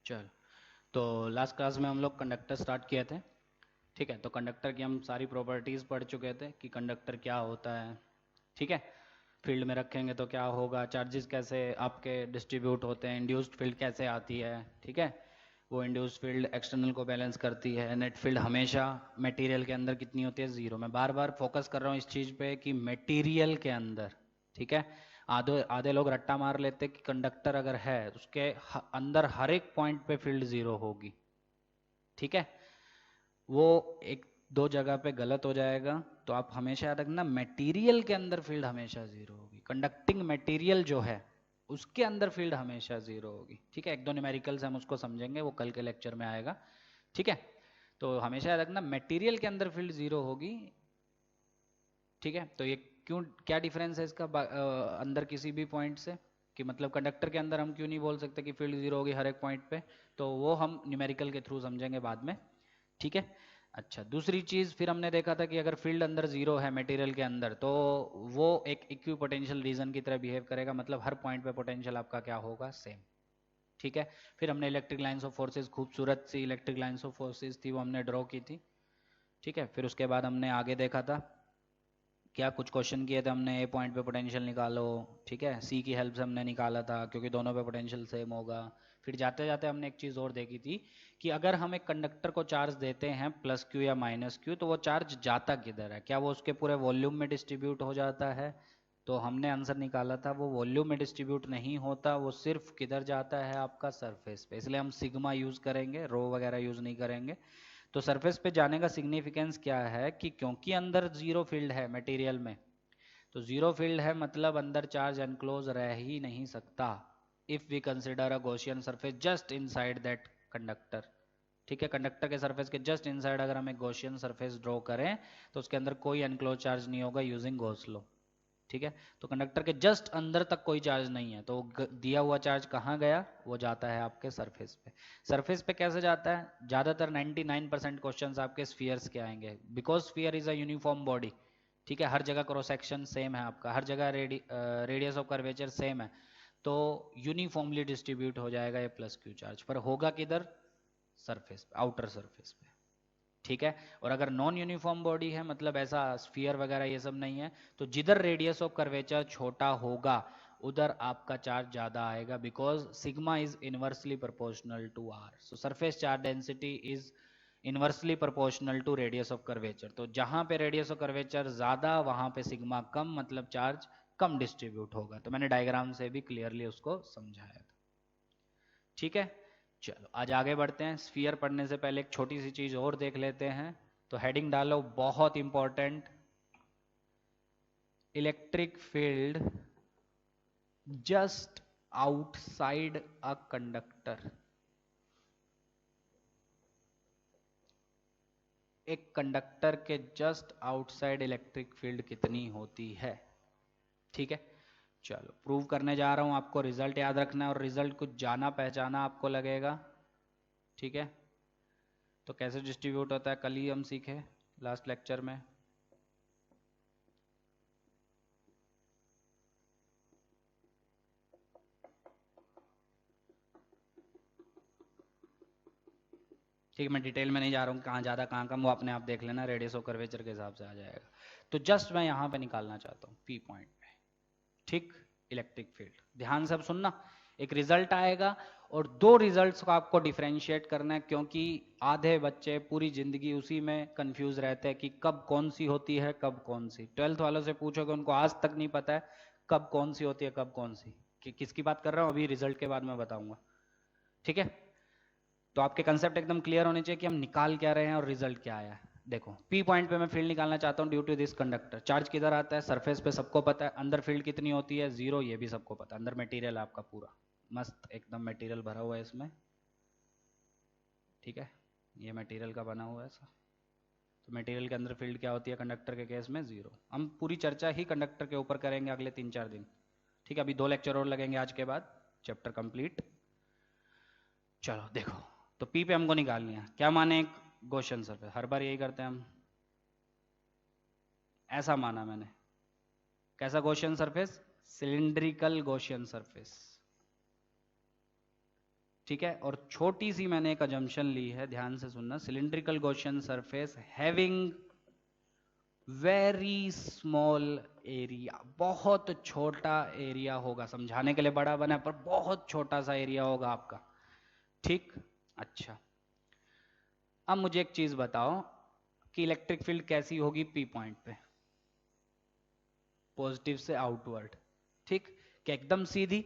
चल, तो last class में हम लोग कंडक्टर स्टार्ट किए थे। ठीक है, तो कंडक्टर की हम सारी प्रॉपर्टीज़ पढ़ चुके थे कि कंडक्टर क्या होता है। ठीक है, फील्ड में रखेंगे तो क्या होगा, चार्जेस कैसे आपके डिस्ट्रीब्यूट होते हैं, इंड्यूस्ड फील्ड कैसे आती है। ठीक है, वो इंड्यूस्ड फील्ड एक्सटर्नल को बैलेंस करती है। नेट फील्ड हमेशा मटेरियल के अंदर कितनी होती है, ज़ीरो। मैं बार बार फोकस कर रहा हूँ इस चीज़ पे कि मटेरियल के अंदर। ठीक है, आधे आधे लोग रट्टा मार लेते कि कंडक्टर अगर है तो उसके अंदर हर एक पॉइंट पे फील्ड ज़ीरो होगी। ठीक है, वो एक दो जगह पे गलत हो जाएगा। तो आप हमेशा याद रखना, मटेरियल के अंदर फील्ड हमेशा जीरो होगी। कंडक्टिंग मटेरियल जो है उसके अंदर फील्ड हमेशा जीरो होगी। ठीक है, एक दो न्यूमेरिकल्स हम उसको समझेंगे, वो कल के लेक्चर में आएगा। ठीक है, तो हमेशा याद रखना मटेरियल के अंदर फील्ड जीरो होगी। ठीक है, तो ये क्यों, क्या डिफरेंस है इसका अंदर किसी भी पॉइंट से, कि मतलब कंडक्टर के अंदर हम क्यों नहीं बोल सकते कि फील्ड जीरो होगी हर एक पॉइंट पे। तो वो हम न्यूमेरिकल के थ्रू समझेंगे बाद में। ठीक है, अच्छा, दूसरी चीज फिर हमने देखा था कि अगर फील्ड अंदर जीरो है मटेरियल के अंदर तो वो एक इक्वी पोटेंशियल रीजन की तरह बिहेव करेगा, मतलब हर पॉइंट पे पोटेंशियल आपका क्या होगा, सेम। ठीक है, फिर हमने इलेक्ट्रिक लाइंस ऑफ फोर्सेस, खूबसूरत सी इलेक्ट्रिक लाइंस ऑफ फोर्सेस थी, वो हमने ड्रॉ की थी। ठीक है, फिर उसके बाद हमने आगे देखा था, क्या कुछ क्वेश्चन किए थे हमने, ए पॉइंट पे पोटेंशियल निकालो। ठीक है, सी की हेल्प से हमने निकाला था क्योंकि दोनों पे पोटेंशियल सेम होगा। फिर जाते जाते हमने एक चीज़ और देखी थी कि अगर हम एक कंडक्टर को चार्ज देते हैं प्लस क्यू या माइनस क्यू, तो वो चार्ज जाता किधर है, क्या वो उसके पूरे वॉल्यूम में डिस्ट्रीब्यूट हो जाता है। तो हमने आंसर निकाला था वो वॉल्यूम में डिस्ट्रीब्यूट नहीं होता, वो सिर्फ किधर जाता है, आपका सरफेस पे। इसलिए हम सिग्मा यूज़ करेंगे, रो वगैरह यूज़ नहीं करेंगे। तो सरफेस पे जाने का सिग्निफिकेंस क्या है कि क्योंकि अंदर जीरो फील्ड है मटेरियल में, तो जीरो फील्ड है मतलब अंदर चार्ज एनक्लोज रह ही नहीं सकता। If we consider a Gaussian surface just inside that conductor. ठीक है, कंडक्टर के सरफेस के जस्ट इनसाइड अगर हम एक गॉसियन सरफेस ड्रॉ करें तो उसके अंदर कोई एनक्लोज चार्ज नहीं होगा यूजिंग गॉस लॉ। ठीक है, तो कंडक्टर के जस्ट अंदर तक कोई चार्ज नहीं है, तो दिया हुआ चार्ज कहाँ गया, वो जाता है आपके सरफेस पे। सरफेस पे कैसे जाता है, ज़्यादातर 99% क्वेश्चंस आपके स्फीयर्स के आएंगे, because sphere is a uniform body. ठीक है, हर जगह क्रॉस सेक्शन सेम है आपका, हर जगह रेडियस ऑफ कर्वेचर सेम है, तो यूनिफॉर्मली डिस्ट्रीब्यूट हो जाएगा ये प्लस क्यू चार्ज, पर होगा किधर, सरफेस पे, आउटर सरफेस पे। ठीक है, और अगर नॉन यूनिफॉर्म बॉडी है, मतलब ऐसा स्फीयर वगैरह ये सब नहीं है, तो जिधर रेडियस ऑफ कर्वेचर छोटा होगा उधर आपका चार्ज ज्यादा आएगा, because sigma is inversely proportional to r. So surface charge density is inversely proportional to radius of curvature. तो जहां पे रेडियस ऑफ कर्वेचर ज्यादा वहां पे सिग्मा कम, मतलब चार्ज कम डिस्ट्रीब्यूट होगा। तो मैंने डायग्राम से भी क्लियरली उसको समझाया था। ठीक है, चलो आज आगे बढ़ते हैं। स्फीयर पढ़ने से पहले एक छोटी सी चीज और देख लेते हैं। तो हेडिंग डालो, बहुत important, electric field just outside a conductor. एक कंडक्टर के जस्ट आउटसाइड इलेक्ट्रिक फील्ड कितनी होती है। ठीक है, चलो प्रूव करने जा रहा हूं, आपको रिजल्ट याद रखना है और रिजल्ट कुछ जाना पहचाना आपको लगेगा। ठीक है, तो कैसे डिस्ट्रीब्यूट होता है कल ही हम सीखे लास्ट लेक्चर में। ठीक है, मैं डिटेल में नहीं जा रहा हूँ, कहाँ ज़्यादा कहाँ कम वो अपने आप देख लेना, रेडियस ऑफ कर्वेचर के हिसाब से आ जाएगा। तो जस्ट मैं यहाँ पे निकालना चाहता हूँ पी पॉइंट पे। ठीक, इलेक्ट्रिक फील्ड, ध्यान से अब सुनना। एक रिजल्ट आएगा और दो रिजल्ट्स को आपको डिफ्रेंशिएट करना है, क्योंकि आधे बच्चे पूरी जिंदगी उसी में कंफ्यूज रहते हैं कि कब कौन सी होती है कब कौन सी। 12th वालों से पूछोगे उनको आज तक नहीं पता है कब कौन सी होती है कब कौन सी। कि किसकी बात कर रहा हूँ, अभी रिजल्ट के बाद मैं बताऊंगा। ठीक है, तो आपके कंसेप्ट एकदम क्लियर होने चाहिए कि हम निकाल क्या रहे हैं और रिजल्ट क्या आया है। देखो, पी पॉइंट पे मैं फील्ड निकालना चाहता हूँ due to this conductor. Charge किधर आता है, सरफेस पे, सबको पता है। अंदर फील्ड कितनी होती है, जीरो, ये भी सबको पता है। अंदर मटेरियल आपका पूरा मस्त एकदम मटेरियल भरा हुआ है इसमें। ठीक है, ये मटेरियल का बना हुआ है ऐसा। तो मटेरियल के अंदर फील्ड क्या होती है कंडक्टर के केस में, जीरो। हम पूरी चर्चा ही कंडक्टर के ऊपर करेंगे अगले 3-4 दिन। ठीक है, अभी 2 लेक्चर और लगेंगे आज के बाद, चैप्टर कंप्लीट। चलो देखो, तो पी पे हमको निकालनी है, क्या माने, एक गॉसियन सरफेस, हर बार यही करते हैं हम। ऐसा माना मैंने, कैसा Gaussian surface, cylindrical Gaussian surface. ठीक है, और छोटी सी मैंने एक अजम्पशन ली है, ध्यान से सुनना, cylindrical Gaussian surface having very small area, बहुत छोटा एरिया होगा, समझाने के लिए बड़ा बना पर बहुत छोटा सा एरिया होगा आपका, ठीक। अच्छा, अब मुझे एक चीज बताओ कि इलेक्ट्रिक फील्ड कैसी होगी पी पॉइंट पे, पॉजिटिव से आउटवर्ड, ठीक। क्या एकदम सीधी?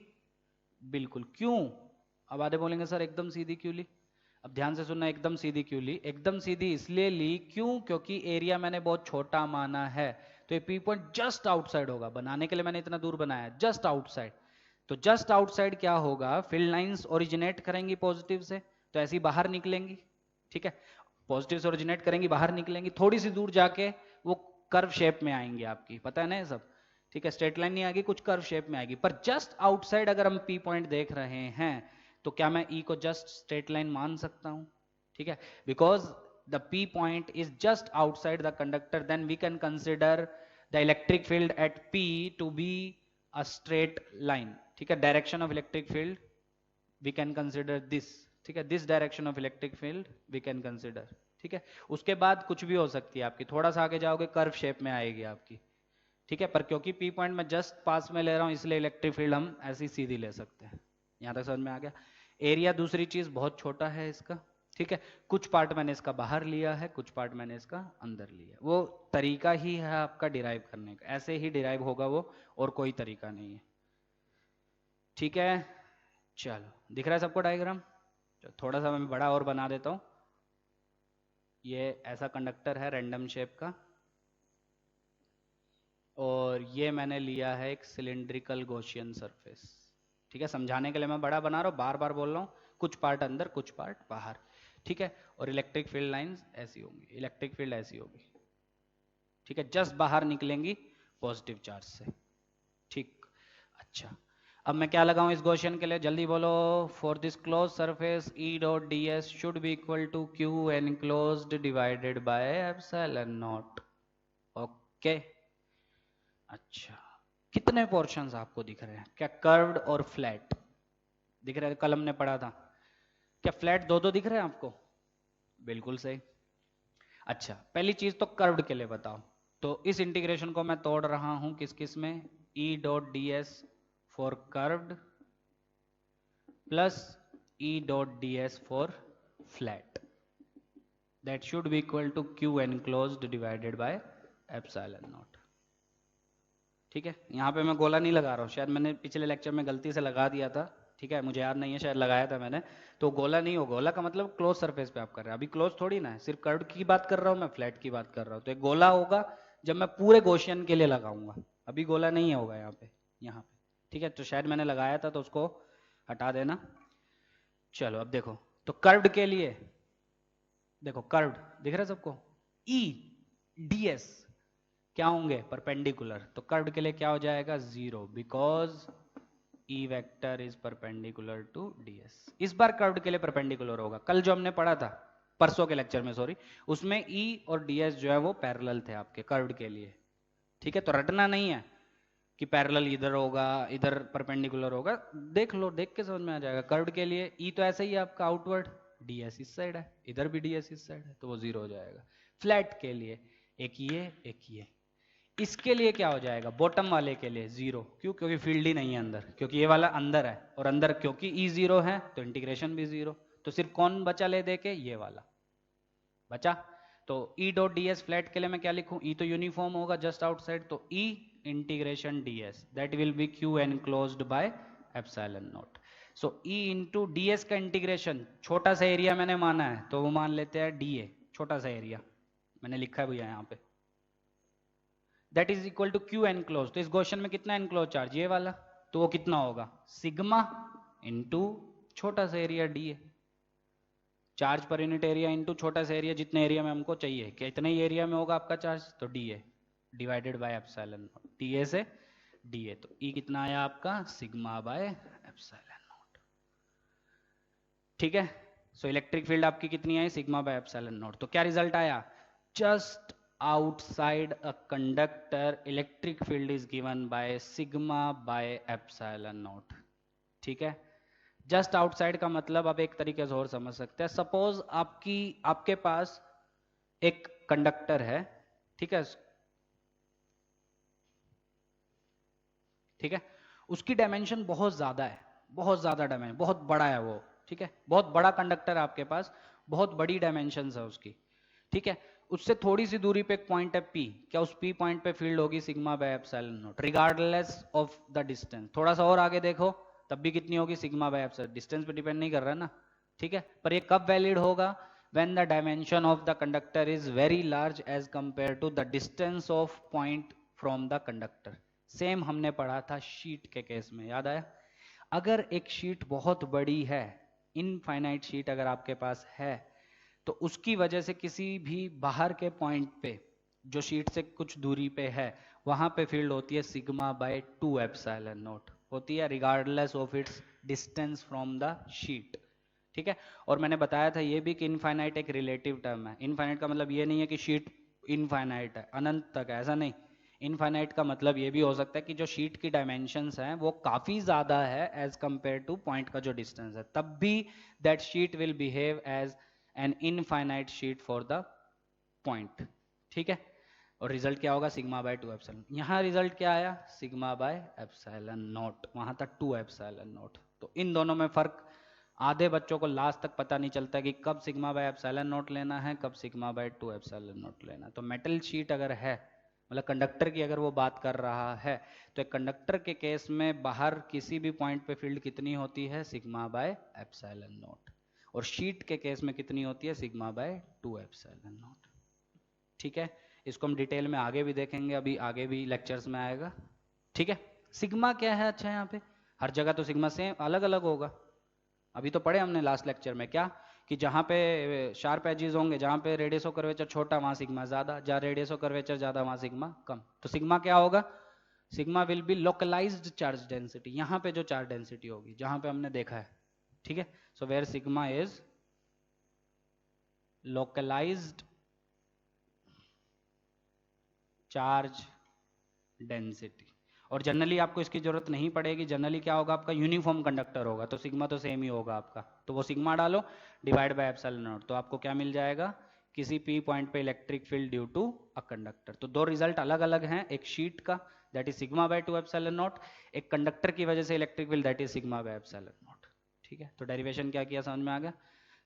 बिल्कुल। क्यों? अब आधे बोलेंगे सर एकदम सीधी क्यों ली? अब ध्यान से सुनना, एकदम सीधी क्यों ली? एकदम सीधी इसलिए ली, क्यों? क्योंकि एरिया मैंने बहुत छोटा माना है, तो ये पी पॉइंट जस्ट आउटसाइड होगा, बनाने के लिए मैंने इतना दूर बनाया, जस्ट आउटसाइड। तो जस्ट आउटसाइड क्या होगा, फील्ड लाइंस ओरिजिनेट करेंगी पॉजिटिव से, तो ऐसी बाहर निकलेंगी, ठीक है, पॉजिटिव से ओरिजिनेट करेंगी, बाहर निकलेंगी, थोड़ी सी दूर जाके वो कर्व शेप में आएंगी आपकी, पता है ना ये सब, ठीक है, स्ट्रेट लाइन नहीं आएगी, कुछ कर्व शेप में आएगी। पर जस्ट आउटसाइड अगर हम पी पॉइंट देख रहे हैं तो क्या मैं ई को जस्ट स्ट्रेट लाइन मान सकता हूं? ठीक है, because the P point is just outside the conductor, then we can consider the electric field at P to be a straight line, ठीक है। Direction of electric field we can consider this, ठीक है, this direction of electric field we can consider, ठीक है। उसके बाद कुछ भी हो सकती है आपकी, थोड़ा सा आगे जाओगे कर्व शेप में आएगी आपकी, ठीक है, पर क्योंकि पी पॉइंट में जस्ट पास में ले रहा हूं इसलिए इलेक्ट्रिक फील्ड हम ऐसी सीधी ले सकते हैं। यहां तक समझ में आ गया? एरिया दूसरी चीज बहुत छोटा है इसका, ठीक है, कुछ पार्ट मैंने इसका बाहर लिया है, कुछ पार्ट मैंने इसका अंदर लिया है, वो तरीका ही है आपका डिराइव करने का, ऐसे ही डिराइव होगा वो, और कोई तरीका नहीं है, ठीक है। चलो दिख रहा है सबको डायग्राम? थोड़ा सा मैं बड़ा और बना देता हूं, ये ऐसा कंडक्टर है रैंडम शेप का, और ये मैंने लिया है एक सिलिंड्रिकल गॉसियन सरफेस, ठीक है, समझाने के लिए मैं बड़ा बना रहा हूँ, बार बार बोल रहा हूँ, कुछ पार्ट अंदर कुछ पार्ट बाहर, ठीक है, और इलेक्ट्रिक फील्ड लाइंस ऐसी होंगी, इलेक्ट्रिक फील्ड ऐसी होगी, ठीक है, जस्ट बाहर निकलेंगी पॉजिटिव चार्ज से, ठीक। अच्छा, अब मैं क्या लगाऊं इस गॉसियन के लिए, जल्दी बोलो। For this close surface E dot D s should be equal to Q enclosed divided by epsilon naught, okay. अच्छा, कितने पोर्शंस आपको दिख रहे हैं? क्या कर्व्ड और फ्लैट दिख रहे हैं? कल हमने पढ़ा था, क्या फ्लैट दो दो दिख रहे हैं आपको? बिल्कुल सही। अच्छा, पहली चीज तो कर्व्ड के लिए बताओ, तो इस इंटीग्रेशन को मैं तोड़ रहा हूं किस किस में, E dot D s for curved plus E dot D s for flat, that should be equal to Q enclosed divided by epsilon naught, ठीक है। यहाँ पे मैं गोला नहीं लगा रहा हूँ, शायद मैंने पिछले लेक्चर में गलती से लगा दिया था, ठीक है, मुझे याद नहीं है, शायद लगाया था मैंने, तो गोला नहीं हो, गोला का मतलब क्लोज सरफेस पे आप कर रहे हैं, अभी क्लोज थोड़ी ना है, सिर्फ कर्व की बात कर रहा हूँ मैं, फ्लैट की बात कर रहा हूँ, तो एक गोला होगा जब मैं पूरे गॉसियन के लिए लगाऊंगा, अभी गोला नहीं होगा यहाँ पे, यहाँ पे, ठीक है, तो शायद मैंने लगाया था तो उसको हटा देना। चलो अब देखो, तो कर्व्ड के लिए देखो, कर्व्ड दिख रहा है सबको, ई डी एस क्या होंगे? परपेंडिकुलर, तो कर्व्ड के लिए क्या हो जाएगा? 0, because E vector is perpendicular to ds। इस बार कर्व्ड के लिए परपेंडिकुलर होगा, कल जो हमने पढ़ा था परसों के लेक्चर में, सॉरी, उसमें e और ds जो है वो पैरेलल थे आपके कर्व्ड के लिए, ठीक है, तो रटना नहीं है कि पैरेलल इधर होगा इधर परपेंडिकुलर होगा, देख लो, देख के समझ में आ जाएगा। कर्व्ड के लिए e तो ऐसा ही है आपका आउटवर्ड, ds इस साइड है, इधर भी ds इस साइड है, तो वो 0 हो जाएगा। फ्लैट के लिए एक ये, इसके लिए क्या हो जाएगा? बॉटम वाले के लिए 0, क्यों? क्योंकि फील्ड ही नहीं है अंदर, क्योंकि ये वाला अंदर है, और अंदर क्योंकि ई 0 है तो इंटीग्रेशन भी 0, तो सिर्फ कौन बचा ले दे के? ये वाला बचा। तो ई डॉट डी एस फ्लैट के लिए मैं क्या लिखूं? ई तो यूनिफॉर्म होगा जस्ट आउटसाइड, तो E integration D S that will be Q enclosed by epsilon not. So E into D S का इंटीग्रेशन, छोटा सा एरिया मैंने माना है तो वो मान लेते हैं डी ए, छोटा सा एरिया मैंने लिखा है भैया यहाँ पे, that is equal to q enclose. तो इस क्वेश्चन में कितना एनक्लोज चार्ज? ये वाला, तो वो कितना होगा? सिग्मा इंटू छोटा सा area D A, charge per unit area into छोटा सा एरिया, जितने एरिया में हमको चाहिए, कि इतने ही एरिया में होगा आपका चार्ज, तो D A divided by epsilon not, D A से डी ए, तो ई कितना आया आपका? सिग्मा बाय एप्सिलॉन नॉट, ठीक है। सो इलेक्ट्रिक फील्ड आपकी कितनी आई? Sigma by epsilon not. तो क्या रिजल्ट आया? Just outside a conductor electric field is given by sigma by epsilon naught, ठीक है, जस्ट आउटसाइड का मतलब आप एक तरीके से और समझ सकते हैं। सपोज आपके पास एक कंडक्टर है, ठीक है, ठीक है, उसकी डायमेंशन बहुत ज्यादा है, बहुत ज्यादा डायमेंशन, बहुत बड़ा है वो, ठीक है, बहुत बड़ा कंडक्टर है आपके पास, बहुत बड़ी डायमेंशन है उसकी, ठीक है। उससे थोड़ी सी दूरी पे एक पॉइंट है P, क्या उस P पॉइंट पे फील्ड होगी sigma by epsilon not regardless of the distance. थोड़ा सा और आगे देखो तब भी कितनी होगी, सिग्मा बाय एप्सिलॉन, डिस्टेंस पे डिपेंड नहीं कर रहा है ना, ठीक है। पर ये कब वैलिड होगा, when the dimension of the conductor is very large as compared to the distance of point from the conductor। Same हमने पढ़ा था शीट के केस में, याद आया। अगर एक शीट बहुत बड़ी है, इनफाइनाइट शीट अगर आपके पास है, तो उसकी वजह से किसी भी बाहर के पॉइंट पे जो शीट से कुछ दूरी पे है, वहां पे फील्ड होती है सिग्मा बाय 2 एप्सिलॉन नॉट, होती है regardless of its distance from the sheet, ठीक है। और मैंने बताया था ये भी कि इनफाइनाइट एक रिलेटिव टर्म है। इनफाइनाइट का मतलब ये नहीं है कि शीट इनफाइनाइट है, अनंत तक है, ऐसा नहीं। इनफाइनाइट का मतलब ये भी हो सकता है कि जो शीट की डायमेंशंस हैं वो काफी ज्यादा है एज कंपेयर टू पॉइंट का जो डिस्टेंस है, तब भी that sheet will behave as an infinite sheet for the point, ठीक है। और रिजल्ट क्या होगा, सिग्मा बाय 2 एप्सिलॉन। यहाँ रिजल्ट क्या आया, सिग्मा बाय एप्सिलॉन नॉट, वहां था 2 एप्सिलॉन नॉट। तो इन दोनों में फर्क आधे बच्चों को लास्ट तक पता नहीं चलता कि कब सिग्मा बाय एप्सिलॉन नॉट लेना है, कब सिग्मा बाय 2 एप्सिलॉन नॉट लेना है। तो मेटल शीट अगर है, मतलब कंडक्टर की अगर वो बात कर रहा है, तो एक कंडक्टर के केस में बाहर किसी भी पॉइंट पे फील्ड कितनी होती है, सिग्मा बाय एप्सिलॉन नॉट। और शीट के केस में कितनी होती है, सिग्मा बाय 2 एप्सिलॉन नॉट, ठीक है। इसको हम डिटेल में आगे भी देखेंगे, अभी आगे भी लेक्चर्स में आएगा, ठीक है। सिग्मा क्या है, अच्छा यहाँ पे हर जगह तो सिग्मा सेम अलग अलग होगा। अभी तो पढ़े हमने लास्ट लेक्चर में क्या, कि जहां पे शार्प एजेस होंगे, जहां पे रेडियस ऑफ कर्वेचर छोटा वहां सिग्मा ज्यादा, जहां रेडियस ऑफ कर्वेचर ज्यादा वहां सिग्मा कम। तो सिग्मा क्या होगा, sigma will be localised charge density, यहाँ पे जो चार्ज डेंसिटी होगी जहां पे हमने देखा है, ठीक है। So where sigma is localised charge density. और जनरली आपको इसकी जरूरत नहीं पड़ेगी, जनरली क्या होगा आपका, यूनिफॉर्म कंडक्टर होगा, तो सिग्मा तो सेम ही होगा आपका, तो वो सिग्मा डालो डिवाइड बाय एप्सिलॉन नॉट, तो आपको क्या मिल जाएगा, किसी पी पॉइंट पे electric field due to a conductor. तो दो रिजल्ट अलग अलग हैं, एक शीट का that is sigma by 2 epsilon naught, एक कंडक्टर की वजह से electric field that is sigma by epsilon naught, ठीक है। तो डेरिवेशन क्या किया, समझ में आ गया।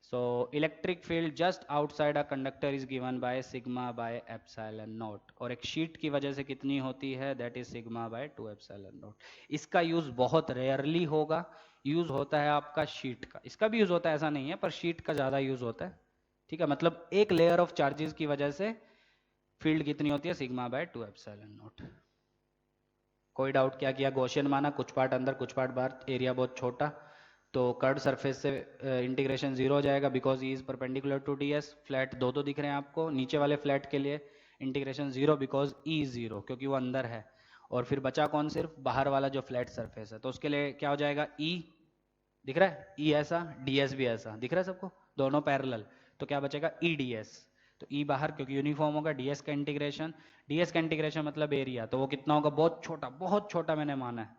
So electric field just outside a conductor is given by sigma by epsilon naught, और एक शीट की वजह से कितनी होती है, that is sigma by 2 epsilon naught। इसका यूज बहुत रेयरली होगा, यूज होता है आपका शीट का, इसका भी यूज होता है ऐसा नहीं है, पर शीट का ज्यादा यूज होता है, ठीक है। मतलब एक लेयर ऑफ चार्जेस की वजह से फील्ड कितनी होती है, सिग्मा बाय 2 epsilon naught। कोई डाउट, क्या किया, गॉसियन माना, कुछ पार्ट अंदर कुछ पार्ट बाहर, एरिया बहुत छोटा, तो कर्व सरफेस से इंटीग्रेशन जीरो हो जाएगा, because E is perpendicular to d s. Flat दो दिख रहे हैं आपको, नीचे वाले फ्लैट के लिए integration zero because E zero, क्योंकि वो अंदर है। और फिर बचा कौन, सिर्फ बाहर वाला जो फ्लैट सरफेस है, तो उसके लिए क्या हो जाएगा, ई दिख रहा है, ई ऐसा, डी एस भी ऐसा दिख रहा है सबको, दोनों पैरेलल, तो क्या बचेगा, ई डी एस। तो ई बाहर क्योंकि यूनिफॉर्म होगा, डीएस का इंटीग्रेशन, डीएस का इंटीग्रेशन मतलब एरिया, तो वो कितना होगा, बहुत छोटा मैंने माना है,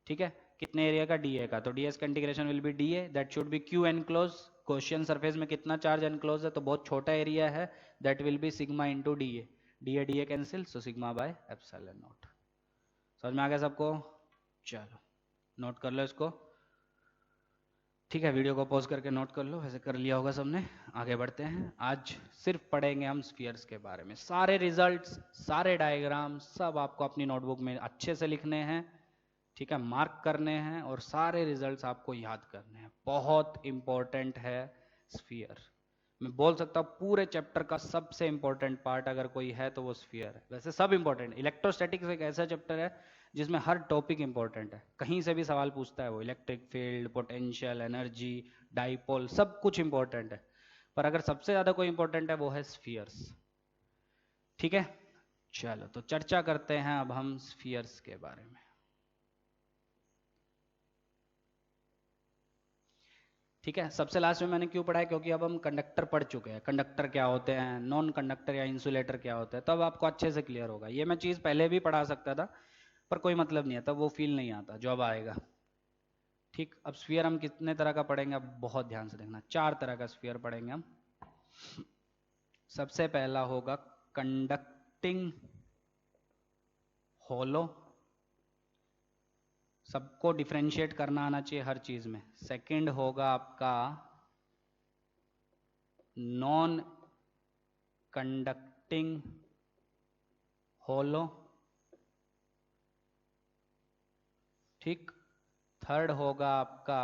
ठीक है। कितने एरिया का, डीए का, तो डीएस का integration will be DA, that should B Q enclose. Question surface में कितना चार्ज एनक्लोज है, तो बहुत छोटा एरिया है, that will B sigma into DA, DA DA cancel, so sigma by epsilon not. समझ में आ गया सबको, चलो नोट कर लो इसको, ठीक है। वीडियो को पॉज करके नोट कर लो, वैसे कर लिया होगा सबने। आगे बढ़ते हैं, आज सिर्फ पढ़ेंगे हम स्फीयर्स के बारे में, सारे रिजल्ट्स, सारे डायग्राम सब आपको अपनी नोटबुक में अच्छे से लिखने हैं, ठीक है, मार्क करने हैं, और सारे रिजल्ट्स आपको याद करने हैं। बहुत इंपॉर्टेंट है स्फीयर, मैं बोल सकता हूँ पूरे चैप्टर का सबसे इंपॉर्टेंट पार्ट अगर कोई है तो वो स्फीयर है। वैसे सब इंपॉर्टेंट, इलेक्ट्रोस्टैटिक्स एक ऐसा चैप्टर है जिसमें हर टॉपिक इंपॉर्टेंट है, कहीं से भी सवाल पूछता है वो, electric field, potential, energy, dipole, सब कुछ इंपॉर्टेंट है, पर अगर सबसे ज्यादा कोई इंपॉर्टेंट है वो है स्फीयर्स, ठीक है। चलो तो चर्चा करते हैं अब हम स्फीयर्स के बारे में, ठीक है। सबसे लास्ट में मैंने क्यों पढ़ा है, क्योंकि अब हम कंडक्टर पढ़ चुके हैं, कंडक्टर क्या होते हैं, नॉन कंडक्टर या इंसुलेटर क्या होता है, तब आपको अच्छे से क्लियर होगा। ये मैं चीज़ पहले भी पढ़ा सकता था, पर कोई मतलब नहीं है, तब वो फील नहीं आता जो अब आएगा, ठीक, अब स्फीयर हम कितने तरह का पढ़ेंगे, अब बहुत ध्यान से देखना, 4 तरह का स्फीयर पढ़ेंगे हम। सबसे पहला होगा कंडक्टिंग होलो, सबको डिफरेंशिएट करना आना चाहिए हर चीज में। सेकंड होगा आपका नॉन कंडक्टिंग होलो, ठीक। थर्ड होगा आपका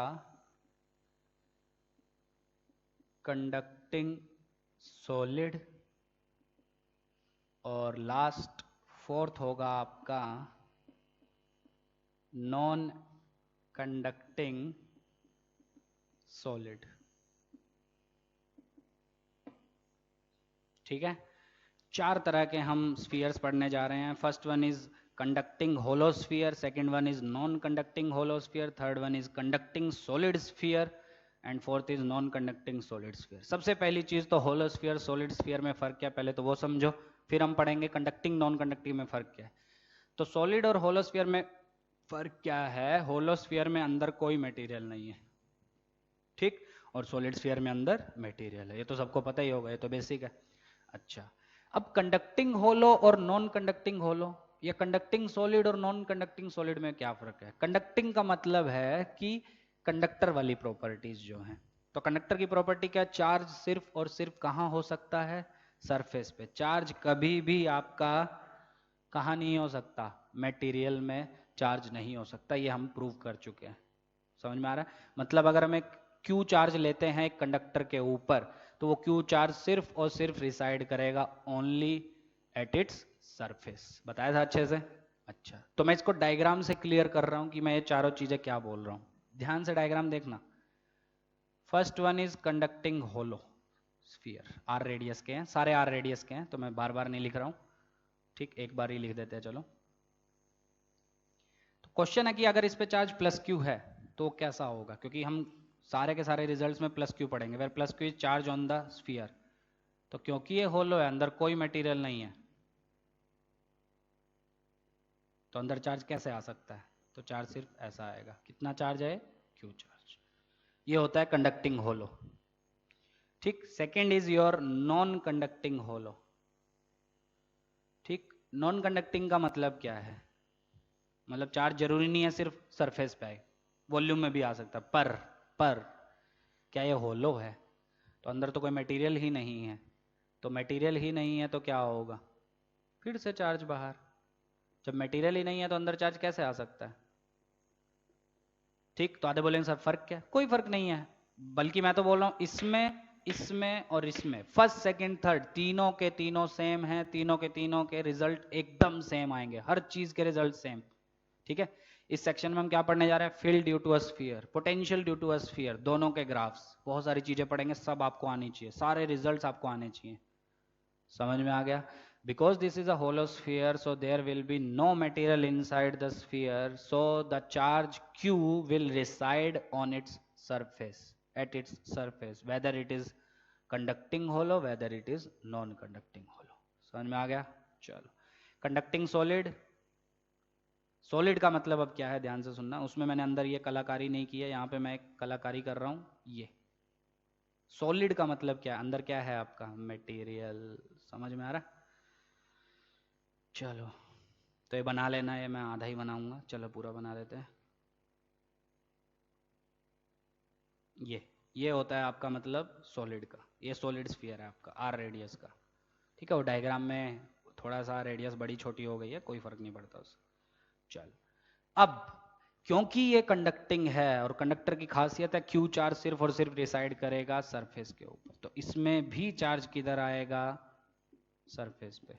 कंडक्टिंग सॉलिड, और लास्ट फोर्थ होगा आपका नॉन कंडक्टिंग सॉलिड। ठीक है, 4 तरह के हम स्फीयर्स पढ़ने जा रहे हैं। First one is conducting hollow sphere, second one is non conducting hollow sphere, third one is conducting solid sphere, and fourth is non conducting solid sphere. सबसे पहली चीज तो होलो स्फीयर सॉलिड स्फीयर में फर्क क्या है पहले तो वो समझो, फिर हम पढ़ेंगे कंडक्टिंग नॉन कंडक्टिंग में फर्क क्या है। तो सॉलिड और होलो स्फीयर में फर्क क्या है, होलो स्फीयर में अंदर कोई मटेरियल नहीं है, ठीक, और सॉलिड स्फीयर में अंदर मटेरियल है, ये तो सबको पता ही होगा, ये तो बेसिक है। अच्छा, अब कंडक्टिंग होलो और नॉन कंडक्टिंग होलो, या कंडक्टिंग सॉलिड और नॉन कंडक्टिंग सॉलिड में क्या फर्क है। कंडक्टिंग का मतलब है कि कंडक्टर वाली प्रॉपर्टीज जो हैं, तो कंडक्टर की प्रॉपर्टी क्या, चार्ज सिर्फ और सिर्फ कहाँ हो सकता है, सरफेस पे। चार्ज कभी भी आपका कहाँ नहीं हो सकता, मटेरियल में चार्ज नहीं हो सकता, ये हम प्रूव कर चुके हैं। समझ में आ रहा है, मतलब अगर हम एक क्यू चार्ज लेते हैं एक कंडक्टर के ऊपर, तो वो क्यू चार्ज सिर्फ और सिर्फ रिसाइड करेगा ओनली एट इट्स सरफेस। बताया था अच्छे से। अच्छा, तो मैं इसको डायग्राम से क्लियर कर रहा हूं कि मैं ये चारों चीजें क्या बोल रहा हूं। ध्यान से डायग्राम देखना। First one is conducting hollow sphere, r radius के हैं, सारे आर रेडियस के हैं, तो मैं बार बार नहीं लिख रहा हूं, ठीक, एक बार ही लिख देते हैं चलो। तो क्वेश्चन है कि अगर इस पे चार्ज प्लस क्यू है तो कैसा होगा, क्योंकि हम सारे के सारे रिजल्ट्स में प्लस क्यू पढ़ेंगे, where plus q is charge on the sphere. तो क्योंकि ये होलो है, अंदर कोई मटेरियल नहीं है, तो अंदर चार्ज कैसे आ सकता है, तो चार्ज सिर्फ ऐसा आएगा, कितना चार्ज है, क्यू चार्ज। ये होता है कंडक्टिंग होलो, ठीक। Second is your non conducting hollow, ठीक। नॉन कंडक्टिंग का मतलब क्या है, मतलब चार्ज जरूरी नहीं है सिर्फ सरफेस पे आए, वॉल्यूम में भी आ सकता है, पर क्या ये होलो है, तो अंदर तो कोई मटेरियल ही नहीं है, तो मटेरियल ही नहीं है तो क्या होगा, फिर से चार्ज बाहर। जब मटेरियल ही नहीं है तो अंदर चार्ज कैसे आ सकता है, ठीक। तो आधे बोलेंगे सर फर्क क्या है, कोई फर्क नहीं है, बल्कि मैं तो बोल रहा हूं इसमें, इसमें और इसमें, फर्स्ट सेकंड थर्ड तीनों के तीनों सेम हैं, तीनों के तीनों के रिजल्ट एकदम सेम आएंगे, हर चीज के रिजल्ट सेम, ठीक है। इस सेक्शन में हम क्या पढ़ने जा रहे हैं, field due to a sphere, potential due to a sphere, दोनों के ग्राफ्स, बहुत सारी चीजें पढ़ेंगे, सब आपको आनी चाहिए, सारे रिजल्ट्स आपको आने चाहिए। समझ में आ गया। Because this is a hollow sphere, so there will be no material inside the sphere, so the charge q will reside on its surface, at its surface, whether it is conducting hollow, whether it is non conducting hollow। समझ में आ गया। चलो, conducting solid, solid का मतलब अब क्या है, ध्यान से सुनना, उसमें मैंने अंदर ये कलाकारी नहीं की है, यहाँ पे मैं एक कलाकारी कर रहा हूँ। ये सॉलिड का मतलब क्या है, अंदर क्या है आपका मटेरियल। समझ में आ रहा है। चलो, तो ये बना लेना है, मैं आधा ही बनाऊंगा, चलो पूरा बना देते हैं। ये होता है आपका मतलब सॉलिड का, ये सॉलिड स्फीयर है आपका आर रेडियस का, ठीक है। वो डायग्राम में थोड़ा सा रेडियस बड़ी छोटी हो गई है, कोई फर्क नहीं पड़ता उससे। चल, अब क्योंकि ये कंडक्टिंग है और कंडक्टर की खासियत है क्यू चार्ज सिर्फ और सिर्फ रिसाइड करेगा सरफेस के ऊपर, तो इसमें भी चार्ज किधर आएगा, सरफेस पे,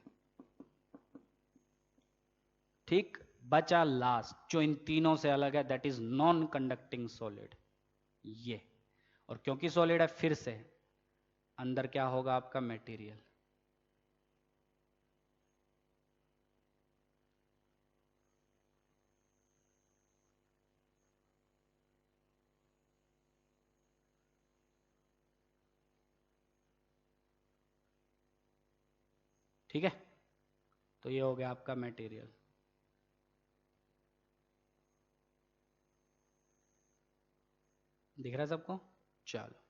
ठीक। बचा लास्ट जो इन तीनों से अलग है, that is non conducting solid, ये। और क्योंकि सॉलिड है, फिर से अंदर क्या होगा आपका मटेरियल, ठीक है। तो ये हो गया आपका मटेरियल। दिख रहा है सबको? चलो,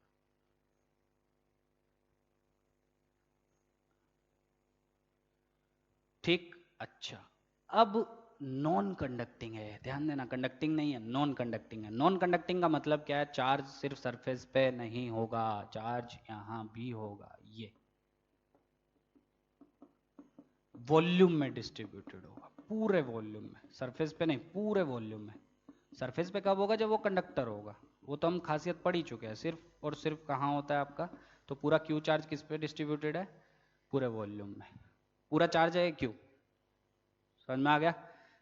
ठीक। अच्छा, अब नॉन कंडक्टिंग है, ध्यान देना, कंडक्टिंग नहीं है, नॉन कंडक्टिंग है। नॉन कंडक्टिंग का मतलब क्या है? चार्ज सिर्फ सरफेस पे नहीं होगा, चार्ज यहां भी होगा, ये वॉल्यूम में डिस्ट्रीब्यूटेड होगा, पूरे वॉल्यूम में, सरफेस पे नहीं, पूरे वॉल्यूम में। सरफेस पे कब होगा? जब वो कंडक्टर होगा। वो तो हम खासियत पढ़ ही चुके हैं। सिर्फ और सिर्फ कहाँ होता है आपका? तो पूरा क्यू चार्ज किस पे डिस्ट्रीब्यूटेड है? पूरे वॉल्यूम में पूरा चार्ज है क्यू। समझ में आ गया?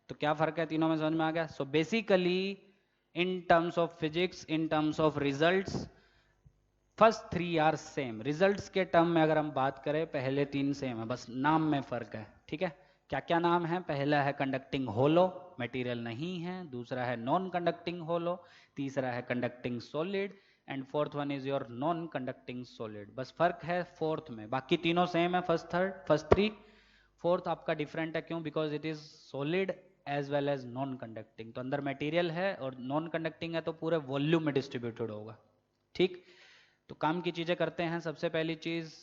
तो क्या फर्क है तीनों में, समझ में आ गया? So basically in terms of physics, in terms of results, first three are same. Results के टर्म में अगर हम बात करें, पहले तीन सेम है, बस नाम में फर्क है। ठीक है? क्या क्या नाम है? पहला है कंडक्टिंग होलो, मटेरियल नहीं है। दूसरा है नॉन कंडक्टिंग होलो। तीसरा है conducting solid. And fourth one is your non conducting solid. बस फर्क है फोर्थ में, बाकी तीनों सेम है। First third, first three. Fourth आपका डिफरेंट है, क्यों? Because it is solid as well as non conducting. तो अंदर मटेरियल है और नॉन कंडक्टिंग है, तो पूरे वॉल्यूम में डिस्ट्रीब्यूटेड होगा। ठीक? तो काम की चीजें करते हैं। सबसे पहली चीज,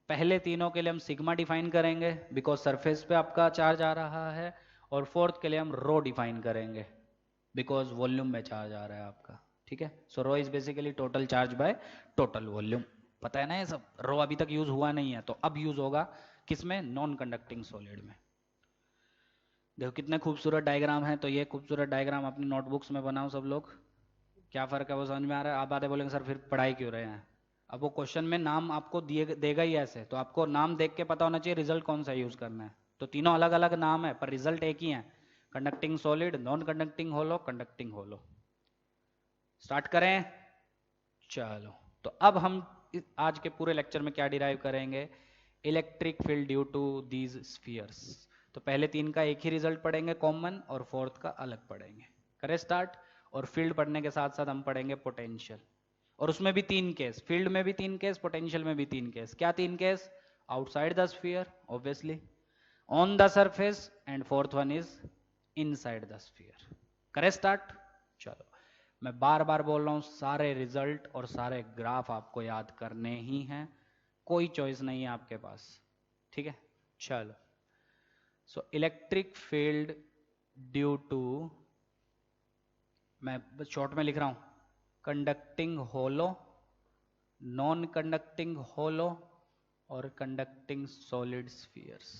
पहले तीनों के लिए हम सिग्मा डिफाइन करेंगे, बिकॉज सरफेस पे आपका चार्ज आ रहा है। और फोर्थ के लिए हम रो डिफाइन करेंगे, बिकॉज वॉल्यूम में चार्ज आ रहा है आपका। ठीक है? So rho is basically total charge by total volume. पता है ना ये सब? रो अभी तक यूज हुआ नहीं है, तो अब यूज होगा किसमें? नॉन कंडक्टिंग सॉलिड में। देखो कितने खूबसूरत डायग्राम है। तो ये खूबसूरत डायग्राम अपनी नोटबुक्स में बनाओ सब लोग। क्या फर्क है वो समझ में आ रहा है? आप आधे बोलेंगे सर फिर पढ़ाई क्यों रहे हैं। अब वो क्वेश्चन में नाम आपको दिए देगा ही ऐसे, तो आपको नाम देख के पता होना चाहिए रिजल्ट कौन सा यूज करना है। तो तीनों अलग अलग नाम है, पर रिजल्ट एक ही है। कंडक्टिंग सॉलिड, नॉन कंडक्टिंग होलो, कंडक्टिंग होलो। स्टार्ट करें? चलो, तो अब हम आज के पूरे लेक्चर में क्या डिराइव करेंगे? Electric field due to these spheres. तो पहले तीन का एक ही रिजल्ट पढ़ेंगे कॉमन, और फोर्थ का अलग पढ़ेंगे। करें स्टार्ट? और फील्ड पढ़ने के साथ साथ हम पढ़ेंगे पोटेंशियल। और उसमें भी तीन केस, फील्ड में भी तीन केस, पोटेंशियल में भी तीन केस। क्या तीन case? Outside the sphere obviously, on the surface, and fourth one is inside the sphere. करें स्टार्ट? चलो, मैं बार बार बोल रहा हूं, सारे रिजल्ट और सारे ग्राफ आपको याद करने ही हैं, कोई चॉइस नहीं है आपके पास। ठीक है? चलो, so electric field due to, मैं शॉर्ट में लिख रहा हूं, conducting hollow, non conducting hollow, और कंडक्टिंग सॉलिड स्फीयर्स।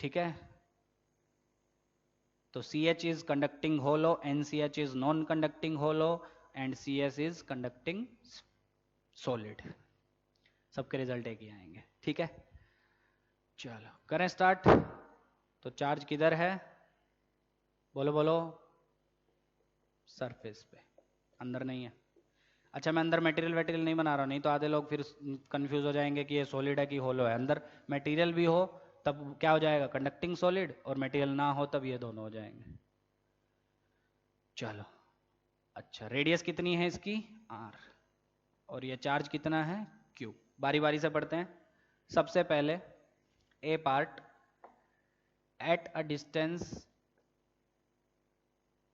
ठीक है? तो CH is conducting hollow, NCH is non conducting hollow, and CS is conducting solid. सबके रिजल्ट एक ही आएंगे। ठीक है? चलो करें स्टार्ट। तो चार्ज किधर है? बोलो बोलो। सरफेस पे, अंदर नहीं है। अच्छा, मैं अंदर मटेरियल वेटेरियल नहीं बना रहा हूँ, नहीं तो आधे लोग फिर कंफ्यूज हो जाएंगे कि ये सॉलिड है कि होलो है। अंदर मटेरियल भी हो तब क्या हो जाएगा? Conducting solid. और मटेरियल ना हो तब ये दोनों हो जाएंगे। चलो, अच्छा, रेडियस कितनी है इसकी? R। और ये चार्ज कितना है? Q। बारी बारी से पढ़ते हैं। सबसे पहले A part, at a distance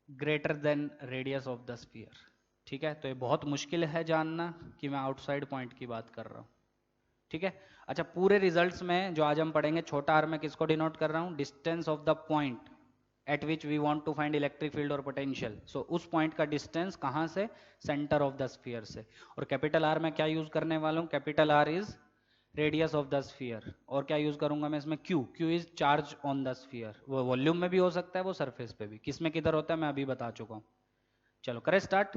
greater than radius of the sphere. ठीक है? तो ये बहुत मुश्किल है जानना कि मैं आउटसाइड पॉइंट की बात कर रहा हूँ। ठीक है? अच्छा, पूरे रिजल्ट्स में जो आज हम पढ़ेंगे, छोटा आर मैं किसको डिनोट कर रहा हूँ? Distance of the point at which we want to find electric field और पोटेंशियल। सो उस पॉइंट का डिस्टेंस कहाँ से? सेंटर ऑफ द स्फीयर से। और कैपिटल आर में क्या यूज करने वाला हूँ? Capital R is radius of the sphere. और क्या यूज करूंगा मैं इसमें? Q. Q is charge on the sphere. वो वॉल्यूम में भी हो सकता है, वो सरफेस पे भी। किस में किधर होता है मैं अभी बता चुका हूँ। चलो करें स्टार्ट।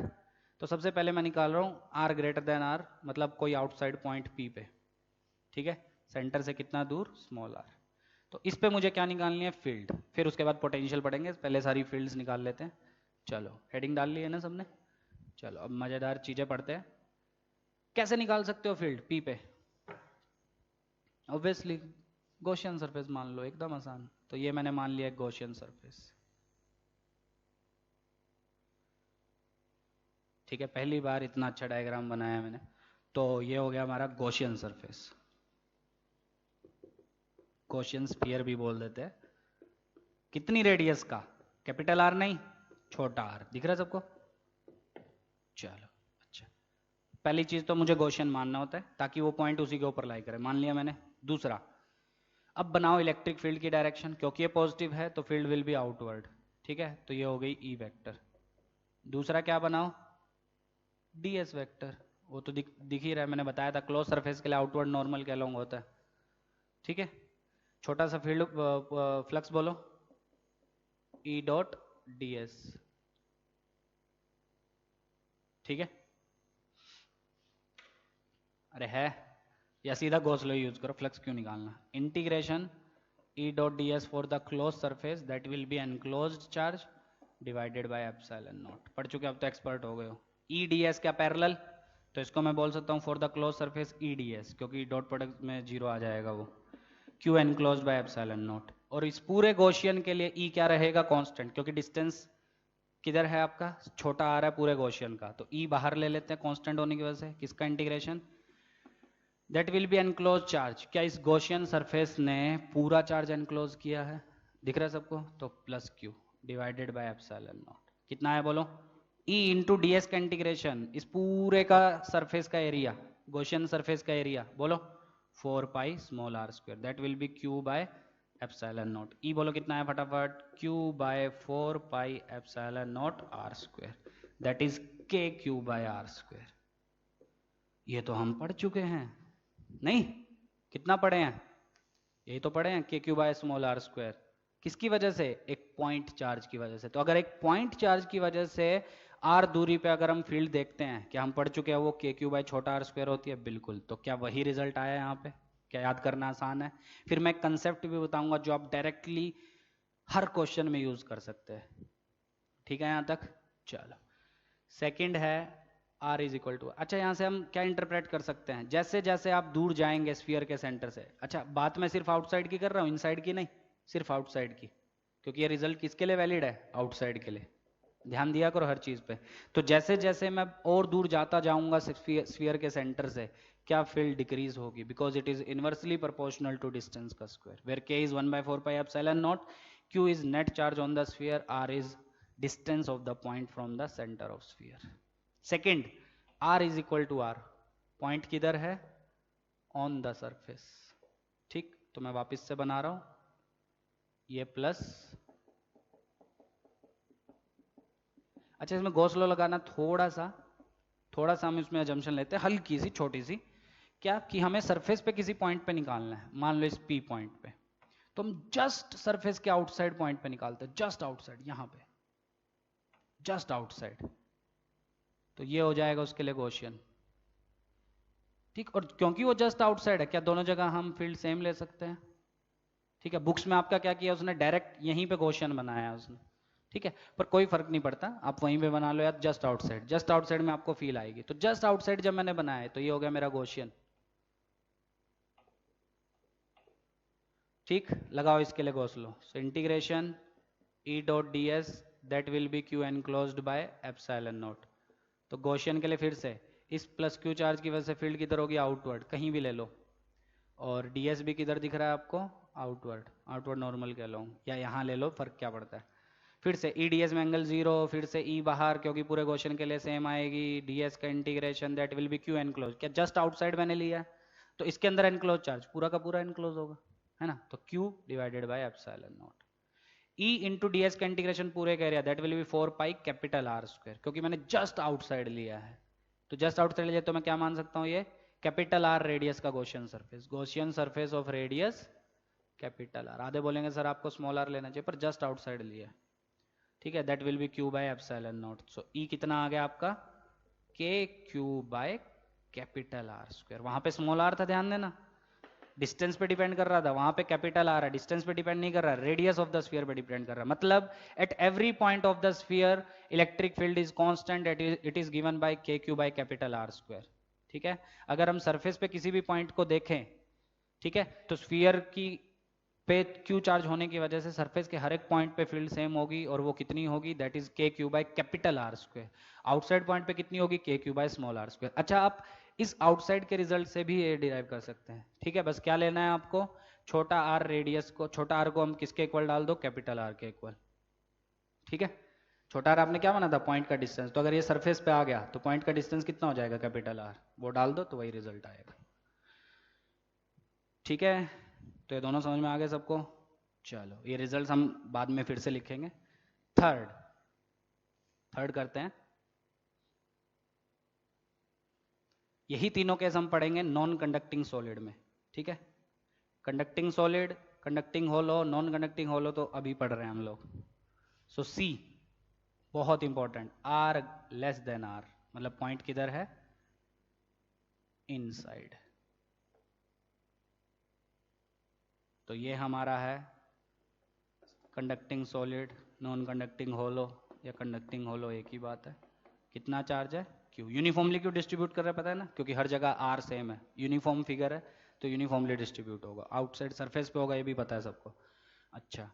तो सबसे पहले मैं निकाल रहा हूँ आर ग्रेटर देन आर, मतलब कोई आउटसाइड पॉइंट पी पे। ठीक है? सेंटर से कितना दूर? Small r. तो इस पे मुझे क्या निकालनी है? फील्ड। फिर उसके बाद पोटेंशियल पढ़ेंगे, पहले सारी फील्ड्स निकाल लेते हैं। चलो, हेडिंग डाल ली है ना सबने? चलो, अब मजेदार चीजें पढ़ते हैं। कैसे निकाल सकते हो फील्ड पी पे? ऑब्वियसली गॉसियन सरफेस मान लो, एकदम आसान। तो ये मैंने मान लिया गॉसियन सरफेस। ठीक है? पहली बार इतना अच्छा डायग्राम बनाया मैंने। तो ये हो गया हमारा गॉसियन सरफेस। गॉसियन स्फीयर भी बोल देते हैं। कितनी रेडियस का? कैपिटल आर नहीं, छोटा आर। दिख रहा है सबको? चलो अच्छा, पहली चीज तो मुझे गॉसियन मानना होता है ताकि वो पॉइंट उसी के ऊपर लाई करे, मान लिया मैंने। दूसरा, अब बनाओ इलेक्ट्रिक फील्ड की डायरेक्शन, क्योंकि ये पॉजिटिव है तो फील्ड विल बी आउटवर्ड, ठीक है, तो ये हो गई ई वेक्टर। दूसरा क्या बनाओ, ds वेक्टर, वो तो दिख ही रहा है, मैंने बताया था क्लोज सरफेस के लिए आउटवर्ड नॉर्मल के अलोंग होता है, ठीक है। छोटा सा फील्ड फ्लक्स बोलो, ई डॉट ds, ठीक है। अरे है, या सीधा गॉस लॉ यूज करो, फ्लक्स क्यों निकालना। Integration E dot ds for the close surface that will B enclosed charge divided by epsilon not. पढ़ चुके, अब तो एक्सपर्ट हो गए हो। ई ds क्या पैरेलल, तो इसको मैं बोल सकता हूँ for the close surface E ds, क्योंकि डॉट प्रोडक्ट में जीरो आ जाएगा वो, Q enclosed by epsilon not. और इस पूरे गॉसियन के लिए ई क्या रहेगा, कांस्टेंट, क्योंकि डिस्टेंस किधर है आपका, छोटा आ रहा है पूरे गॉसियन का, तो ई बाहर ले लेते हैं कांस्टेंट होने की वजह से। किसका integration, that will B enclose charge, क्या इस गॉसियन सरफेस ने पूरा चार्ज एनक्लोज किया है, दिख रहा है सबको, तो plus Q divided by epsilon not. कितना है बोलो, ई इंटू डी एस का इंटीग्रेशन, इस पूरे का सरफेस का एरिया, गॉसियन सरफेस का एरिया बोलो 4 pi small are square, that will be Q by epsilon not. E बोलो कितना है फटाफट, Q by 4 pi epsilon not are square, that is K Q by R square. ये तो हम पढ़ चुके हैं, नहीं कितना पढ़े हैं, यही तो पढ़े हैं, k Q by small are square. किसकी वजह से, एक पॉइंट चार्ज की वजह से। तो अगर एक पॉइंट चार्ज की वजह से आर दूरी पे अगर हम फील्ड देखते हैं, क्या हम पढ़ चुके हैं वो के क्यू बाय छोटा आर स्क्वायर होती है, बिल्कुल। तो क्या वही रिजल्ट आया यहाँ पे, क्या याद करना आसान है। फिर मैं एक कंसेप्ट भी बताऊंगा जो आप डायरेक्टली हर क्वेश्चन में यूज कर सकते हैं, ठीक है यहाँ तक। चलो, सेकंड है r इज इक्वल टू, अच्छा यहाँ से हम क्या इंटरप्रेट कर सकते हैं, जैसे जैसे आप दूर जाएंगे स्फीयर के सेंटर से, अच्छा बात मैं सिर्फ आउटसाइड की कर रहा हूँ, इनसाइड की नहीं, सिर्फ आउटसाइड की, क्योंकि ये रिजल्ट किसके लिए वैलिड है, आउटसाइड के लिए। ध्यान दिया करो हर चीज पे। तो जैसे जैसे मैं और दूर जाता जाऊंगा स्फीयर के सेंटर से, क्या फील्ड डिक्रीज होगी, because it is inversely proportional to distance का square, where k is 1/4 pi epsilon not, q is net charge on the sphere, r is distance of the point from the centre of sphere. Second, r is equal to r, point किधर है, on the surface, ठीक। तो मैं वापस से बना रहा हूं, ये प्लस, अच्छा इसमें गॉस लॉ लगाना थोड़ा सा हम इसमें अजम्पशन लेते हैं, हल्की सी छोटी सी, क्या कि हमें सरफेस पे किसी पॉइंट पे निकालना है, मान लो इस पी पॉइंट पे, तो हम जस्ट सरफेस के आउटसाइड पॉइंट पे निकालते हैं, जस्ट आउटसाइड, यहां पे जस्ट आउटसाइड, तो ये हो जाएगा उसके लिए गॉसियन, ठीक। और क्योंकि वो जस्ट आउटसाइड है, क्या दोनों जगह हम फील्ड सेम ले सकते हैं, ठीक है। बुक्स में आपका क्या किया उसने, डायरेक्ट यहीं पे गॉसियन बनाया उसने, ठीक है, पर कोई फर्क नहीं पड़ता, आप वहीं पे बना लो या जस्ट आउटसाइड, जस्ट आउटसाइड में आपको फील आएगी। तो जस्ट आउटसाइड जब मैंने बनाया तो ये हो गया मेरा गॉसियन, ठीक। लगाओ इसके लिए Gauss law, so integration E dot D S that will be Q enclosed by epsilon not. तो गॉसियन के लिए फिर से इस प्लस क्यू चार्ज की वजह से फील्ड किधर होगी, आउटवर्ड, कहीं भी ले लो, और ds भी किधर दिख रहा है आपको, आउटवर्ड, आउटवर्ड नॉर्मल के अलोंग, या यहाँ ले लो, फर्क क्या पड़ता है। फिर से ई ds में एंगल 0, फिर से ई बाहर, क्योंकि पूरे क्वेश्चन के लिए सेम आएगी, ds का integration that will be Q enclose, क्या जस्ट आउटसाइड मैंने लिया है, तो इसके अंदर एनक्लोज चार्ज पूरा का पूरा एनक्लोज होगा, है ना, तो q divided by epsilon not. E into D S का इंटीग्रेशन पूरे का area that will B 4 pi capital R square, क्योंकि मैंने जस्ट आउटसाइड लिया है, तो जस्ट आउटसाइड लिया तो मैं क्या मान सकता हूँ, ये कैपिटल आर रेडियस का Gaussian surface, Gaussian surface of radius capital are. आधे बोलेंगे सर आपको स्मॉल आर लेना चाहिए, पर जस्ट आउटसाइड लिया, ठीक है, that will be Q by epsilon not. So E कितना आ गया आपका, K Q by capital R square, वहां पे स्मॉल आर था, ध्यान देना, डिस्टेंस पे डिपेंड कर रहा था, वहां पे कैपिटल आर है, डिस्टेंस पे डिपेंड नहीं कर रहा, रेडियस ऑफ द स्फीयर पे डिपेंड कर रहा है, मतलब at every point of the sphere electric field is constant, it is given by K Q by capital R square, ठीक है। अगर हम सरफेस पे किसी भी पॉइंट को देखें, ठीक है, तो स्फीयर की पे क्यू चार्ज होने की वजह से सरफेस के हर एक पॉइंट पे फील्ड सेम होगी, और वो कितनी होगी, that is K Q by capital R square. Outside point पे कितनी होगी, K Q by small are square. अच्छा, आप इस आउटसाइड के रिजल्ट से भी ये डिराइव कर सकते हैं, ठीक है। बस क्या लेना है आपको, छोटा आर रेडियस को, छोटा आर को हम किसके इक्वल डाल दो, कैपिटल आर के इक्वल, ठीक है। छोटा आर आपने क्या माना था, पॉइंट का डिस्टेंस। तो अगर ये सरफेस पे आ गया तो पॉइंट का डिस्टेंस कितना हो जाएगा, कैपिटल आर, वो डाल दो तो वही रिजल्ट आएगा। ठीक है, तो ये दोनों समझ में आ गए सबको। चलो ये रिजल्ट हम बाद में फिर से लिखेंगे। थर्ड करते हैं। यही तीनों केस हम पढ़ेंगे नॉन कंडक्टिंग सॉलिड में। ठीक है, conducting solid, conducting hollow, non conducting होलो तो अभी पढ़ रहे हैं हम लोग। सो सी बहुत important, r less than are, मतलब पॉइंट किधर है, इनसाइड। तो ये हमारा है conducting solid, non conducting hollow या कंडक्टिंग होलो एक ही बात है। कितना चार्ज है, क्यू। यूनिफॉर्मली क्यों डिस्ट्रीब्यूट कर रहे हैं पता है ना, क्योंकि हर जगह आर सेम है, यूनिफॉर्म फिगर है तो यूनिफॉर्मली डिस्ट्रीब्यूट होगा, आउटसाइड सरफेस पे होगा, ये भी पता है सबको। अच्छा,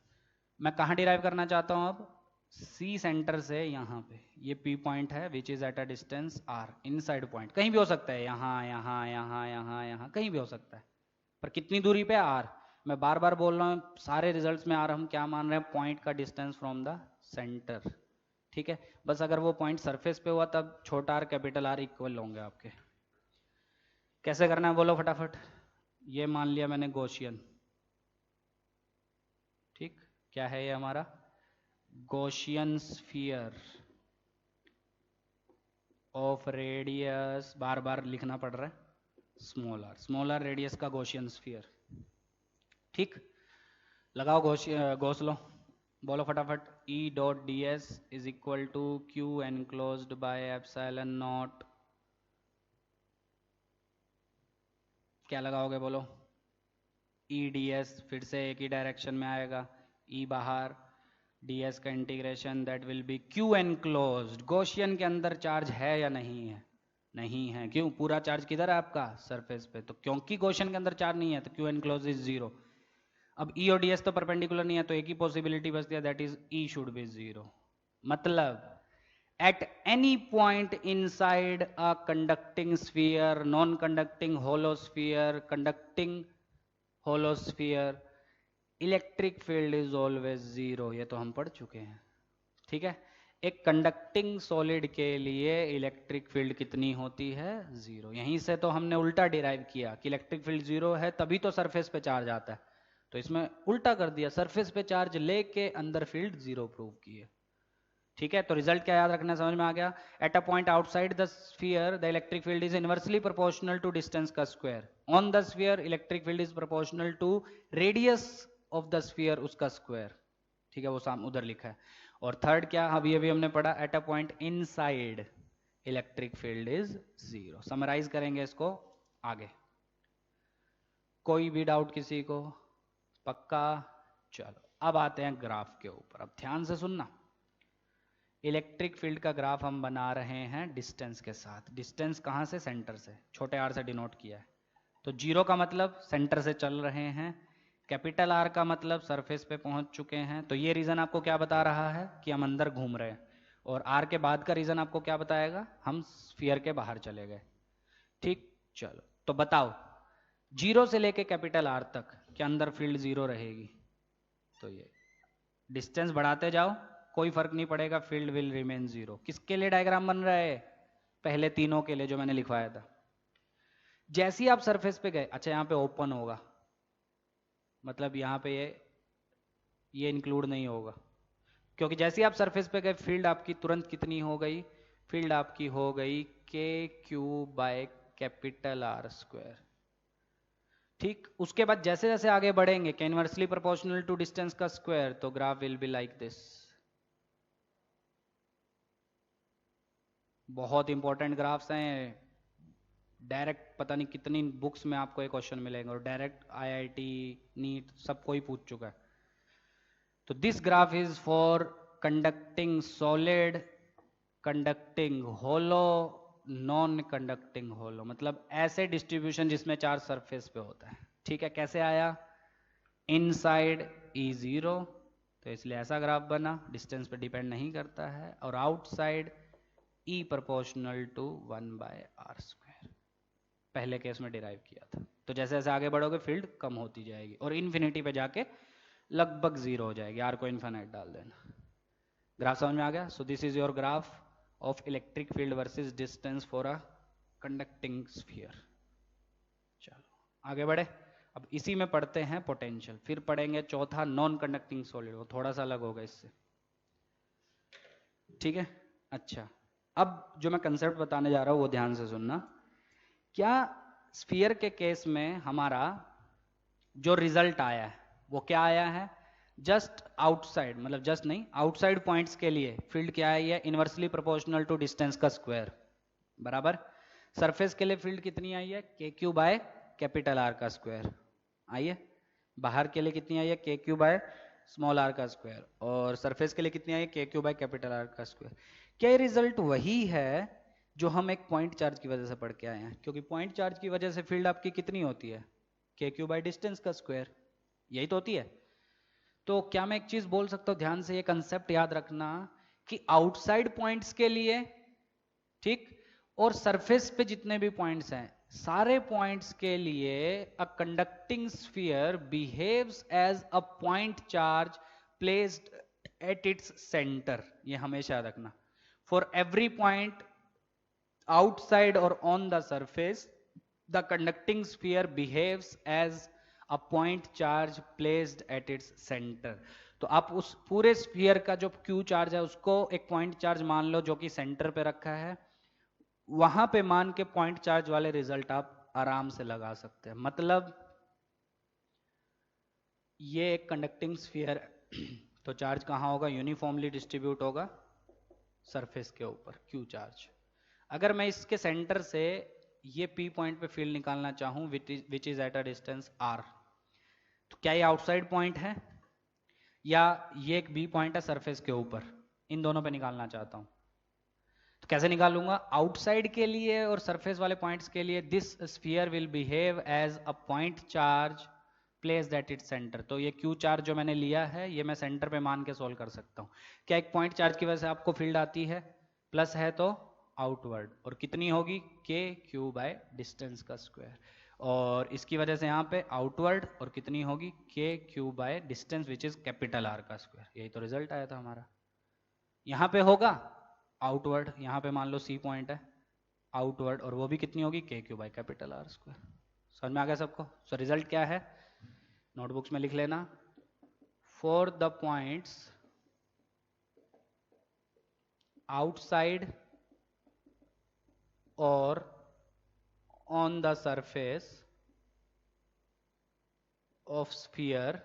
मैं कहाँ डिराइव करना चाहता हूँ अब, सी सेंटर से यहाँ पे, ये पी पॉइंट है which is at a distance r, inside point कहीं भी हो सकता है, यहाँ यहाँ यहाँ यहाँ यहाँ कहीं भी हो सकता है, पर कितनी दूरी पे, आर। मैं बार बार बोल रहा हूँ, सारे रिजल्ट्स में आर हम क्या मान रहे हैं, पॉइंट का डिस्टेंस फ्रॉम द सेंटर। ठीक है, बस अगर वो पॉइंट सरफेस पे हुआ तब छोटा आर कैपिटल आर इक्वल होंगे आपके। कैसे करना है बोलो फटाफट। ये मान लिया मैंने गॉसियन। ठीक, क्या है ये हमारा गॉसियन स्फीयर ऑफ रेडियस, बार बार लिखना पड़ रहा है, स्मॉल आर रेडियस का गॉसियन स्फीयर। ठीक, लगाओ गॉस लो, बोलो फटाफट। E dot D S is equal to Q enclosed by epsilon naught, क्या लगाओगे बोलो। ई डी एस फिर से एक ही डायरेक्शन में आएगा, ई बाहर, डी एस का integration that will be Q enclosed. Gaussian के अंदर चार्ज है या नहीं है, नहीं है, क्यों, पूरा चार्ज किधर है आपका, सरफेस पे, तो क्योंकि गॉसियन के अंदर चार्ज नहीं है तो क्यू एनक्लोज इज जीरो। अब ई और डी एस तो परपेंडिकुलर नहीं है तो एक ही पॉसिबिलिटी बचती है, that is E should be zero. मतलब at any point inside a conducting sphere, non-conducting hollow sphere, conducting hollow sphere, electric field is always zero. ये तो हम पढ़ चुके हैं। ठीक है, एक कंडक्टिंग सॉलिड के लिए इलेक्ट्रिक फील्ड कितनी होती है, जीरो। यहीं से तो हमने उल्टा डिराइव किया कि इलेक्ट्रिक फील्ड जीरो है तभी तो सरफेस पे चार्ज आता है, तो इसमें उल्टा कर दिया, सरफेस पे चार्ज लेके अंदर फील्ड जीरो प्रूव किए। ठीक है, तो रिजल्ट क्या याद रखना, समझ में आ गया। At a point outside the sphere the electric field is inversely proportional to distance का square, on the sphere electric field is proportional to radius of the sphere, उसका स्क्वायर। ठीक है, वो साम उधर लिखा है। और थर्ड क्या, अभी अभी हमने पढ़ा, at a point inside electric field is zero. Summarise करेंगे इसको आगे, कोई भी डाउट किसी को, पक्का। चलो अब आते हैं ग्राफ के ऊपर, अब ध्यान से सुनना। इलेक्ट्रिक फील्ड का ग्राफ हम बना रहे हैं डिस्टेंस के साथ। डिस्टेंस कहाँ से, सेंटर से, छोटे आर से डिनोट किया है। तो जीरो का मतलब सेंटर से चल रहे हैं, कैपिटल आर का मतलब सरफेस पे पहुंच चुके हैं। तो ये रीजन आपको क्या बता रहा है कि हम अंदर घूम रहे हैं, और आर के बाद का रीजन आपको क्या बताएगा, हम स्फीयर के बाहर चले गए। ठीक, चलो तो बताओ, जीरो से लेके कैपिटल आर तक के अंदर फील्ड जीरो रहेगी, तो ये डिस्टेंस बढ़ाते जाओ कोई फर्क नहीं पड़ेगा, फील्ड विल रिमेन जीरो। किसके लिए डायग्राम बन रहा है, पहले तीनों के लिए जो मैंने लिखवाया था। जैसे ही आप सरफेस पे गए, अच्छा यहाँ पे ओपन होगा, मतलब यहाँ पे ये इंक्लूड नहीं होगा, क्योंकि जैसे ही आप सरफेस पे गए फील्ड आपकी तुरंत कितनी हो गई, फील्ड आपकी हो गई K Q by capital R square. ठीक, उसके बाद जैसे जैसे आगे बढ़ेंगे, इनवर्सली प्रोपोर्शनल टू डिस्टेंस का स्क्वायर, तो graph will be like this. बहुत इंपॉर्टेंट ग्राफ्स हैं, डायरेक्ट पता नहीं कितनी बुक्स में आपको एक क्वेश्चन मिलेंगे, और डायरेक्ट आईआईटी नीट सब कोई पूछ चुका है। तो this graph is for conducting solid, conducting hollow, non conducting hollow, मतलब ऐसे डिस्ट्रीब्यूशन जिसमें चार्ज सरफेस पे होता है। ठीक है, कैसे आया, इनसाइड ई जीरो, तो इसलिए ऐसा ग्राफ बना, डिस्टेंस पे डिपेंड नहीं करता है, और outside E proportional to 1/r square, पहले केस में डिराइव किया था। तो जैसे जैसे आगे बढ़ोगे फील्ड कम होती जाएगी और इन्फिनिटी पे जाके लगभग जीरो हो जाएगी, आर को इन्फिनाइट डाल देना। ग्राफ समझ में आ गया? सो this is your graph of electric field versus distance for a conducting sphere. चलो आगे बढ़े। अब इसी में पढ़ते हैं पोटेंशियल, फिर पढ़ेंगे चौथा नॉन कंडक्टिंग सॉलिड, वो थोड़ा सा अलग होगा इससे, ठीक है? अच्छा, अब जो मैं कंसेप्ट बताने जा रहा हूं वो ध्यान से सुनना। क्या स्फीयर के केस में हमारा जो रिजल्ट आया है वो क्या आया है? जस्ट आउटसाइड, मतलब जस्ट नहीं, आउटसाइड पॉइंट्स के लिए फील्ड क्या आई है? इनवर्सली प्रोपोर्शनल टू डिस्टेंस का स्क्वायर, बराबर। सरफेस के लिए फील्ड कितनी आई है? K Q by capital are का स्क्वायर आई है। बाहर के लिए कितनी आई है? K Q by small are का स्क्वायर। और सरफेस के लिए कितनी आई है? K Q by capital are का स्क्वायर। क्या ये रिजल्ट वही है जो हम एक पॉइंट चार्ज की वजह से पढ़ के आए हैं? क्योंकि पॉइंट चार्ज की वजह से फील्ड आपकी कितनी होती है? के क्यू बाय डिस्टेंस का स्क्वायर, यही तो होती है। तो क्या मैं एक चीज बोल सकता हूं, ध्यान से ये कंसेप्ट याद रखना, कि आउटसाइड पॉइंट्स के लिए, ठीक, और सरफेस पे जितने भी पॉइंट्स हैं, सारे पॉइंट्स के लिए a conducting sphere behaves as a point charge placed at its centre. ये हमेशा याद रखना। For every point outside or on the surface, the conducting sphere behaves as a point charge placed at its center। तो आप उस पूरे sphere का जो क्यू चार्ज है उसको एक पॉइंट चार्ज मान लो जो कि सेंटर पे रखा है, वहां पे मान के पॉइंट चार्ज वाले रिजल्ट आप आराम से लगा सकते हैं। मतलब ये एक कंडक्टिंग स्फीयर है तो चार्ज कहां होगा? यूनिफॉर्मली डिस्ट्रीब्यूट होगा सरफेस के ऊपर, क्यू चार्ज। अगर मैं इसके सेंटर से ये पी पॉइंट पे फील्ड निकालना चाहूं which is at a distance r, तो क्या ये आउटसाइड पॉइंट है या ये एक बी पॉइंट है सरफेस के ऊपर? इन दोनों पे निकालना चाहता हूं, तो कैसे निकालूंगा? आउटसाइड के लिए और सरफेस वाले पॉइंट्स के लिए this sphere will behave as a point charge place that it centre. तो ये क्यू चार्ज जो मैंने लिया है ये मैं सेंटर पे मान के सोल्व कर सकता हूं। क्या एक पॉइंट चार्ज की वजह से आपको फील्ड आती है? प्लस है तो आउटवर्ड, और कितनी होगी? के क्यू बाय डिस्टेंस का स्क्वायर। और इसकी वजह से यहाँ पे आउटवर्ड, और कितनी होगी? K Q by distance which is capital R का स्क्वायर। यही तो रिजल्ट आया था हमारा। यहाँ पे होगा आउटवर्ड, यहाँ पे मान लो सी पॉइंट है, आउटवर्ड, और वो भी कितनी होगी? K Q by capital R square. समझ में आ गया सबको? सो रिजल्ट क्या है? नोटबुक्स में लिख लेना। फॉर द पॉइंट्स आउटसाइड और on the surface of sphere,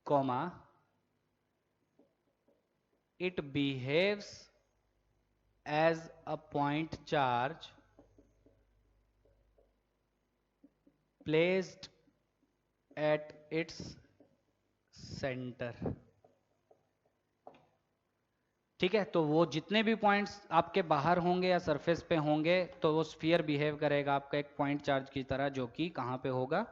comma, it behaves as a point charge placed at its center। ठीक है, तो वो जितने भी पॉइंट्स आपके बाहर होंगे या सरफेस पे होंगे तो वो स्फीयर बिहेव करेगा आपका एक पॉइंट चार्ज की तरह, जो कि कहाँ पे होगा?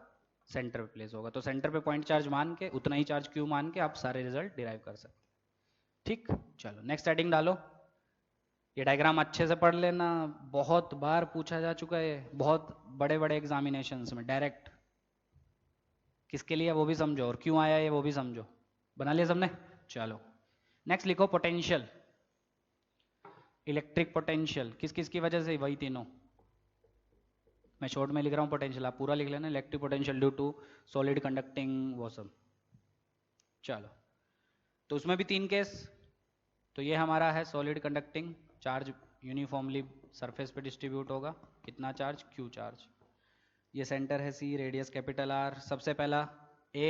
सेंटर पे प्लेस होगा। तो सेंटर पे पॉइंट चार्ज मान के, उतना ही चार्ज क्यू मान के आप सारे रिजल्ट डिराइव कर सकते हैं। ठीक, चलो नेक्स्ट हेडिंग डालो। ये डायग्राम अच्छे से पढ़ लेना, बहुत बार पूछा जा चुका है, बहुत बड़े बड़े एग्जामिनेशंस में डायरेक्ट। किसके लिए वो भी समझो, और क्यों आया ये वो भी समझो। बना लिया सबने? चलो नेक्स्ट लिखो पोटेंशियल। इलेक्ट्रिक पोटेंशियल किस किस की वजह से? वही तीनों। मैं शॉर्ट में लिख रहा हूँ पोटेंशियल, आप पूरा लिख लेना। Electric potential due to solid conducting, वो सब। चलो, तो उसमें भी तीन केस। तो ये हमारा है solid conducting, charge uniformly surface पे डिस्ट्रीब्यूट होगा। कितना चार्ज? Q charge. ये सेंटर है सी, रेडियस कैपिटल आर। सबसे पहला A,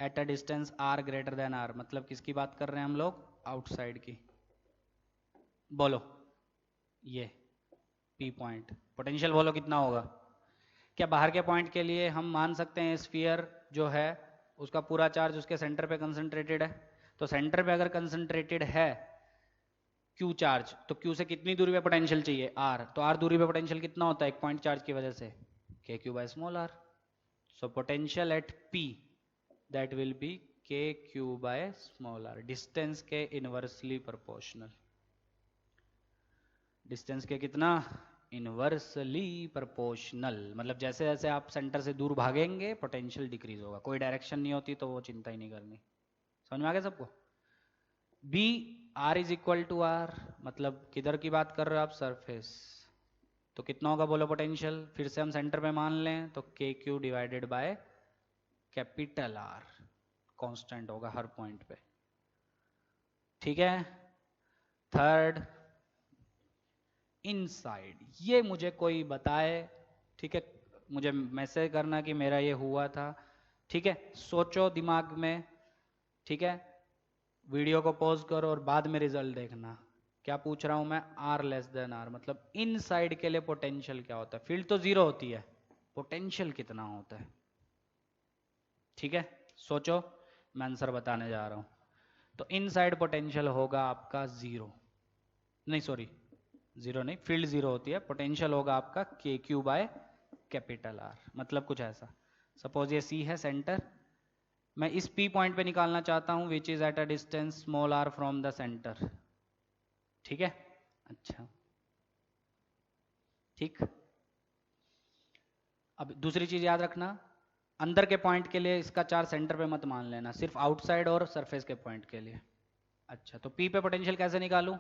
at a distance R greater than are, मतलब किसकी बात कर रहे हैं हम लोग? आउटसाइड की। बोलो ये पी पॉइंट, पोटेंशियल बोलो कितना होगा? क्या बाहर के पॉइंट के लिए हम मान सकते हैं स्फीयर जो है उसका पूरा चार्ज उसके सेंटर पे कंसंट्रेटेड है? तो सेंटर पे अगर कंसंट्रेटेड है क्यू चार्ज, तो क्यू से कितनी दूरी पे पोटेंशियल चाहिए? आर। तो आर दूरी पे पोटेंशियल कितना होता है एक पॉइंट चार्ज की वजह से? K Q by small R. So potential at P that will be K Q by small R, distance के इनवर्सली प्रोपोर्शनल। डिस्टेंस के कितना? Inversely proportional. मतलब जैसे जैसे आप सेंटर से दूर भागेंगे पोटेंशियल डिक्रीज होगा। कोई डायरेक्शन नहीं होती तो वो चिंता ही नहीं करनी। समझ में आ गया सबको? B r is equal to are, मतलब किधर की बात कर रहे हो आप? सरफेस। तो कितना होगा बोलो पोटेंशियल? फिर से हम सेंटर पे मान लें तो K Q divided bye capital are, constant होगा हर पॉइंट पे, ठीक है। थर्ड, इनसाइड, ये मुझे कोई बताए, ठीक है, मुझे मैसेज करना कि मेरा ये हुआ था, ठीक है, सोचो दिमाग में, ठीक है, वीडियो को पॉज करो और बाद में रिजल्ट देखना। क्या पूछ रहा हूं मैं? आर लेस देन आर, मतलब इनसाइड के लिए पोटेंशियल क्या होता है? फील्ड तो जीरो होती है, पोटेंशियल कितना होता है? ठीक है, सोचो, मैं आंसर बताने जा रहा हूं। तो इनसाइड पोटेंशियल होगा आपका जीरो, नहीं सॉरी, जीरो नहीं, फील्ड जीरो होती है, पोटेंशियल होगा आपका K Q by capital R, मतलब कुछ ऐसा। सपोज ये सी है सेंटर, मैं इस पी पॉइंट पे निकालना चाहता हूं which is at a distance small r from the centre, ठीक है। अच्छा, ठीक। अब दूसरी चीज याद रखना, अंदर के पॉइंट के लिए इसका चार्ज सेंटर पे मत मान लेना, सिर्फ आउटसाइड और सरफेस के पॉइंट के लिए। अच्छा, तो पी पे पोटेंशियल कैसे निकालूं?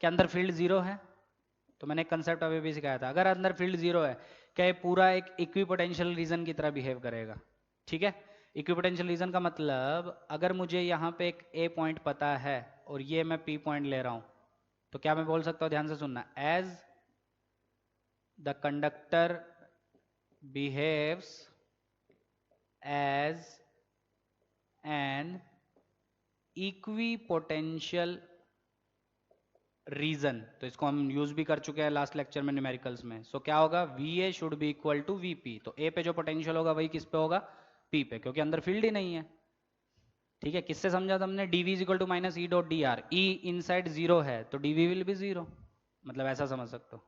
क्या अंदर फील्ड जीरो है? तो मैंने एक कंसेप्ट अभी भी सिखाया था, अगर अंदर फील्ड जीरो है, क्या ये पूरा एक इक्विपोटेंशियल रीजन की तरह बिहेव करेगा? ठीक है, इक्विपोटेंशियल रीजन का मतलब, अगर मुझे यहाँ पे एक ए पॉइंट पता है और ये मैं पी पॉइंट ले रहा हूं, तो क्या मैं बोल सकता हूं? ध्यान से सुनना, as the conductor behaves as an equipotential region, तो इसको हम यूज भी कर चुके हैं लास्ट लेक्चर में न्यूमेरिकल्स में। सो क्या होगा? V A should be equal to V P, तो ए पे जो पोटेंशियल होगा वही किस पे होगा? पी पे, क्योंकि अंदर फील्ड ही नहीं है। ठीक है, किससे समझा था हमने? D V is equal to minus E dot D r, E inside zero है तो डीवी विल बी जीरो, मतलब ऐसा समझ सकते हो,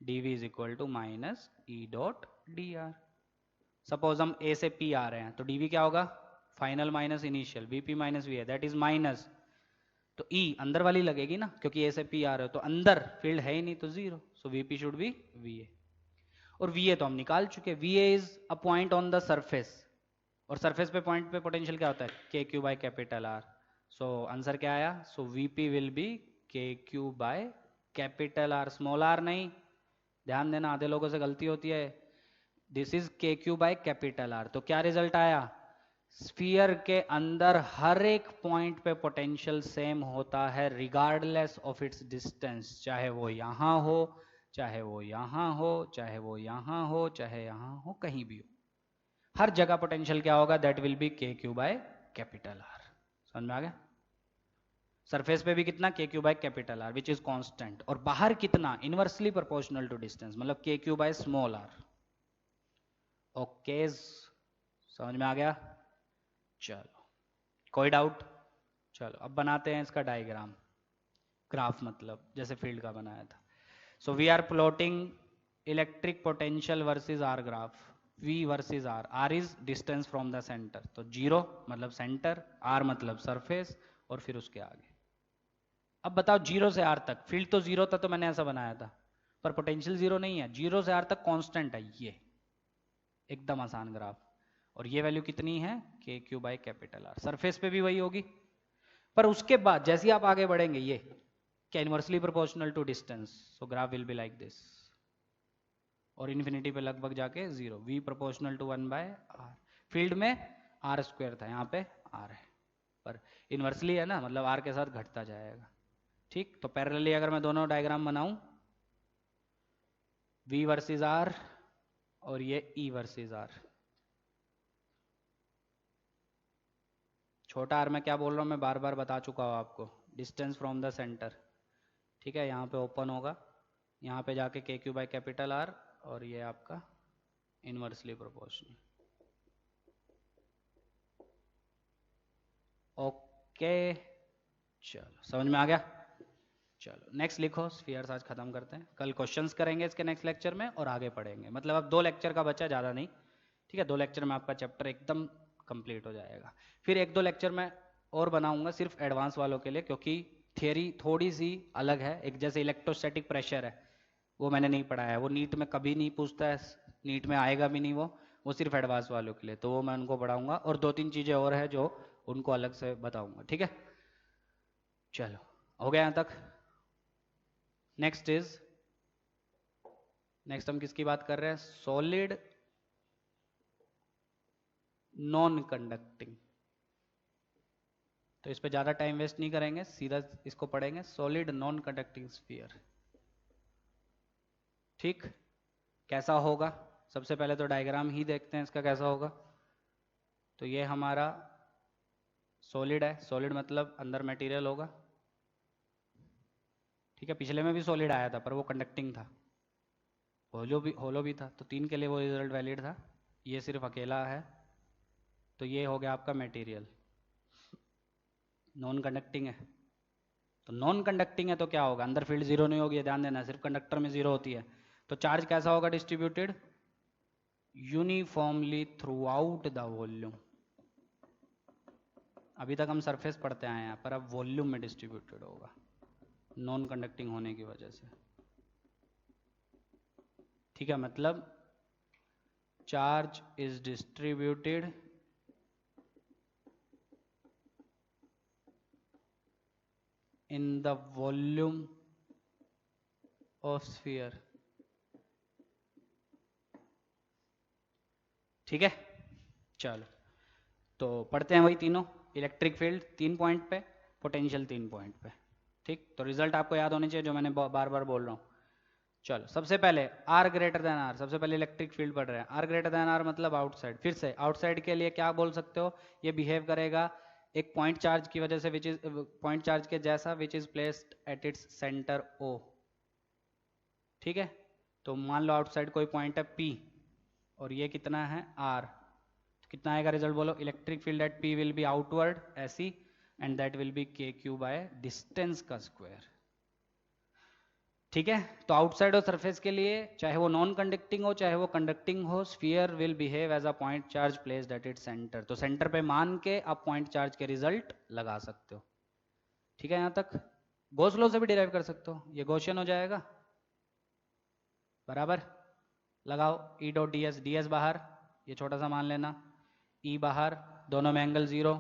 D V is equal to minus E dot D r. Suppose हम ए से पी आ रहे हैं तो डीवी क्या होगा? Final minus initial, V P minus V है, दैट इज माइनस, तो ई अंदर वाली लगेगी ना, क्योंकि ए से पी आ रहे हो तो अंदर फील्ड है ही नहीं तो zero, so V P should be V A. और वी ए तो हम निकाल चुके, V A is a point on the surface, और सरफेस पे पॉइंट पे पोटेंशियल क्या होता है? K Q by capital R. So answer क्या आया? So V P will be K Q by capital R, small r नहीं, ध्यान देना आधे लोगों से गलती होती है, this is K Q by capital R. तो क्या रिजल्ट आया? स्फीयर के अंदर हर एक पॉइंट पे पोटेंशियल सेम होता है रिगार्डलेस ऑफ इट्स डिस्टेंस, चाहे वो यहां हो, चाहे वो यहां हो, चाहे वो यहां हो, चाहे यहां हो, कहीं भी हो, हर जगह पोटेंशियल क्या होगा? That will be K Q by capital R. समझ में आ गया? सरफेस पे भी कितना? K Q by capital R which is constant, और बाहर कितना? इनवर्सली प्रोपोर्शनल टू डिस्टेंस, मतलब K Q by small r. Okay, समझ में आ गया? चलो, कोई डाउट? चलो अब बनाते हैं इसका डायग्राम, ग्राफ, मतलब जैसे फील्ड का बनाया था। So we are plotting electric potential versus r graph, V versus R, R is distance from the centre, तो जीरो मतलब सेंटर, R मतलब सरफेस, और फिर उसके आगे। अब बताओ जीरो से R तक फील्ड तो जीरो था तो मैंने ऐसा बनाया था, पर पोटेंशियल जीरो नहीं है, जीरो से R तक कांस्टेंट है, ये एकदम आसान ग्राफ, और ये वैल्यू कितनी है? K Q by capital R. Surface पे भी वही होगी, पर उसके बाद जैसे ही आप आगे बढ़ेंगे, ये क्या inversely proportional to distance, so graph will be like this, और इन्फिनिटी पे लगभग जाके zero, v proportional to 1/r। Field में r स्क्वायर था, यहाँ पे r है, पर इनवर्सली है ना, मतलब r के साथ घटता जाएगा। ठीक, तो पैरेलली अगर मैं दोनों डायग्राम बनाऊं, v वर्सेस r और ये e वर्सेस r। छोटा r मैं क्या बोल रहा हूँ, मैं बार बार बता चुका हूँ आपको, डिस्टेंस फ्रॉम द सेंटर। ठीक है, यहाँ पे ओपन होगा, यहाँ पे जाके के क्यू बाय कैपिटल आर, और ये आपका इनवर्सली प्रोपोर्शनल। ओके, चलो समझ में आ गया? चलो नेक्स्ट लिखो, स्फीयर्स आज खत्म करते हैं, कल क्वेश्चंस करेंगे इसके नेक्स्ट लेक्चर में और आगे पढ़ेंगे, मतलब अब 2 लेक्चर का बचा, ज़्यादा नहीं। ठीक है, 2 लेक्चर में आपका चैप्टर एकदम कंप्लीट हो जाएगा। फिर 1-2 लेक्चर में और बनाऊंगा सिर्फ एडवांस वालों के लिए, क्योंकि थियरी थोड़ी सी अलग है। एक जैसे इलेक्ट्रोस्टैटिक प्रेशर है, वो मैंने नहीं पढ़ाया है, वो नीट में कभी नहीं पूछता है, नीट में आएगा भी नहीं, वो सिर्फ एडवांस वालों के लिए, तो वो मैं उनको पढ़ाऊंगा। और 2-3 चीज़ें और है जो उनको अलग से बताऊंगा, ठीक है। चलो हो गया यहाँ तक। नेक्स्ट हम किसकी बात कर रहे हैं? Solid non conducting. तो इस पे ज्यादा टाइम वेस्ट नहीं करेंगे, सीधा इसको पढ़ेंगे, सॉलिड नॉन कंडक्टिंग स्फीयर। ठीक, कैसा होगा? सबसे पहले तो डायग्राम ही देखते हैं इसका कैसा होगा। तो ये हमारा सॉलिड है, सॉलिड मतलब अंदर मटेरियल होगा, ठीक है। पिछले में भी सॉलिड आया था पर वो कंडक्टिंग था, होलो भी था, तो 3 के लिए वो रिजल्ट वैलिड था। ये सिर्फ अकेला है, तो ये हो गया आपका मटेरियल। नॉन कंडक्टिंग है, तो नॉन कंडक्टिंग है तो क्या होगा? अंदर फील्ड जीरो नहीं होगी, ध्यान देना, सिर्फ कंडक्टर में जीरो होती है। तो चार्ज कैसा होगा distributed? Uniformly through out the volume. अभी तक हम सरफेस पढ़ते आए हैं, पर अब वॉल्यूम में डिस्ट्रीब्यूटेड होगा, नॉन कंडक्टिंग होने की वजह से, ठीक है। मतलब charge is distributed in the volume of sphere, ठीक है। चलो तो पढ़ते हैं वही तीनों। इलेक्ट्रिक फील्ड 3 पॉइंट पे, पोटेंशियल 3 पॉइंट पे, ठीक। तो रिजल्ट आपको याद होने चाहिए जो मैंने बार बार बोल रहा हूँ। चलो सबसे पहले आर ग्रेटर देन आर, सबसे पहले इलेक्ट्रिक फील्ड पढ़ रहे हैं। आर ग्रेटर देन आर मतलब आउटसाइड। फिर से आउटसाइड के लिए क्या बोल सकते हो? ये बिहेव करेगा एक पॉइंट चार्ज की वजह से, विच इज पॉइंट चार्ज के जैसा, which is placed at its centre O, ठीक है। तो मान लो आउटसाइड कोई पॉइंट है P और ये कितना है R, तो कितना आएगा रिजल्ट बोलो? Electric field at P will be outward ऐसी, and that will be KQ by distance का स्क्वायर, ठीक है। तो आउटसाइड और सरफेस के लिए, चाहे वो नॉन कंडक्टिंग हो चाहे वो कंडक्टिंग हो, sphere will behave as a point charge placed at its centre. तो सेंटर पे मान के आप पॉइंट चार्ज के रिजल्ट लगा सकते हो, ठीक है। यहां तक गॉस लॉ से भी डिराइव कर सकते हो, ये गॉसियन हो जाएगा, बराबर। लगाओ E डॉट डी एस बाहर, ये छोटा सा मान लेना, E बाहर, दोनों में एंगल जीरो,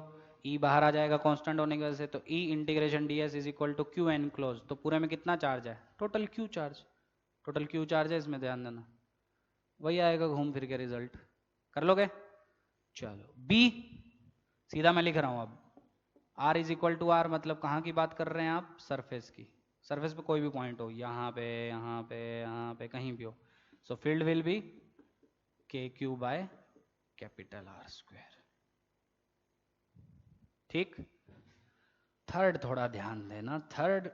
E बाहर आ जाएगा कांस्टेंट होने की वजह से, तो E integration D S is equal to Q enclosed. तो पूरे में कितना चार्ज है? Total Q charge, total Q charge है इसमें, ध्यान देना, वही आएगा घूम फिर के रिजल्ट। कर लोगे? चलो B सीधा मैं लिख रहा हूं अब, R is equal to are, मतलब कहाँ की बात कर रहे हैं आप? सरफेस की। सरफेस पे कोई भी पॉइंट हो, यहाँ पे यहाँ पे यहाँ पे कहीं भी हो, so field will be KQ by capital R square, ठीक। थर्ड थोड़ा ध्यान देना, थर्ड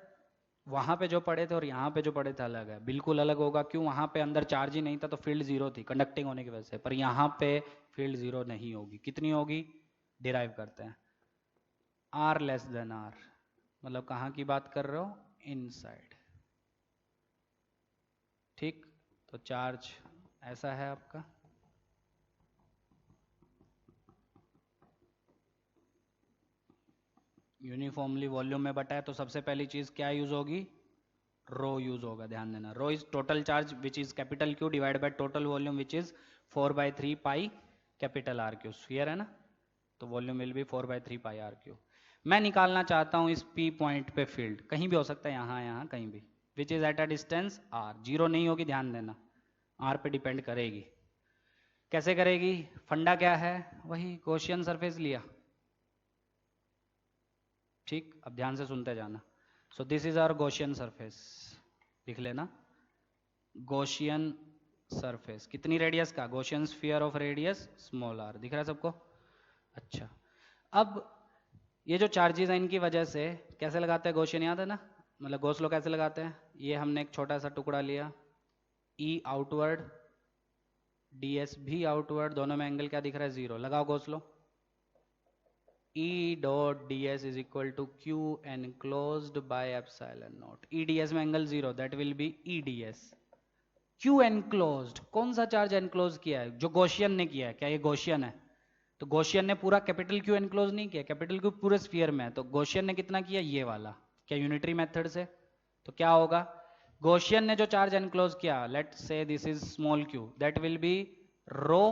वहां पे जो पढ़े थे और यहाँ पे जो पढ़े थे अलग है, बिल्कुल अलग होगा। क्यों? वहां पे अंदर चार्ज ही नहीं था तो फील्ड जीरो थी कंडक्टिंग होने की वजह से, पर यहाँ पे फील्ड जीरो नहीं होगी। कितनी होगी? डिराइव करते हैं, R लेस देन R, मतलब कहाँ की बात कर रहे हो? इनसाइड, ठीक। तो चार्ज ऐसा है आपका, यूनिफॉर्मली वॉल्यूम में बटा है, तो सबसे पहली चीज क्या यूज होगी? रो यूज होगा, ध्यान देना। Rho is total charge which is capital Q divide by total volume which is 4/3 pi capital R cube. Sphere है ना, तो volume will be 4/3 pi R cube. मैं निकालना चाहता हूं इस P पॉइंट पे फील्ड, कहीं भी हो सकता है, यहाँ कहीं भी, विच is at a distance R, zero नहीं होगी, ध्यान देना, R पे डिपेंड करेगी। कैसे करेगी? फंडा क्या है? वही गॉसियन सरफेस लिया, ठीक। अब ध्यान से सुनते जाना। So this is our Gaussian surface, लिख लेना, गॉसियन सरफेस। कितनी रेडियस का? Gaussian sphere of radius small r, दिख रहा है सबको? अच्छा, अब ये जो चार्जेस हैं इनकी वजह से कैसे लगाते हैं गॉसियन, याद है ना? मतलब गॉस लॉ कैसे लगाते हैं? ये हमने एक छोटा सा टुकड़ा लिया, E आउटवर्ड, ds भी आउटवर्ड, दोनों में एंगल क्या दिख रहा है? जीरो। लगाओ Gauss law, E dot ds is equal to Q enclosed by epsilon naught. E ds में angle zero, that will be E ds। Q enclosed, कौन सा चार्ज एनक्लोज किया है? जो गॉसियन ने किया है। क्या ये गॉसियन है? तो गॉसियन ने पूरा कैपिटल क्यू एनक्लोज नहीं किया, कैपिटल क्यू पूरे स्फीयर में है, तो गॉसियन ने कितना किया? ये वाला। क्या यूनिटरी मेथड से? तो क्या होगा? गॉसियन ने जो चार्ज एनक्लोज किया, let's say this is small Q, that will be rho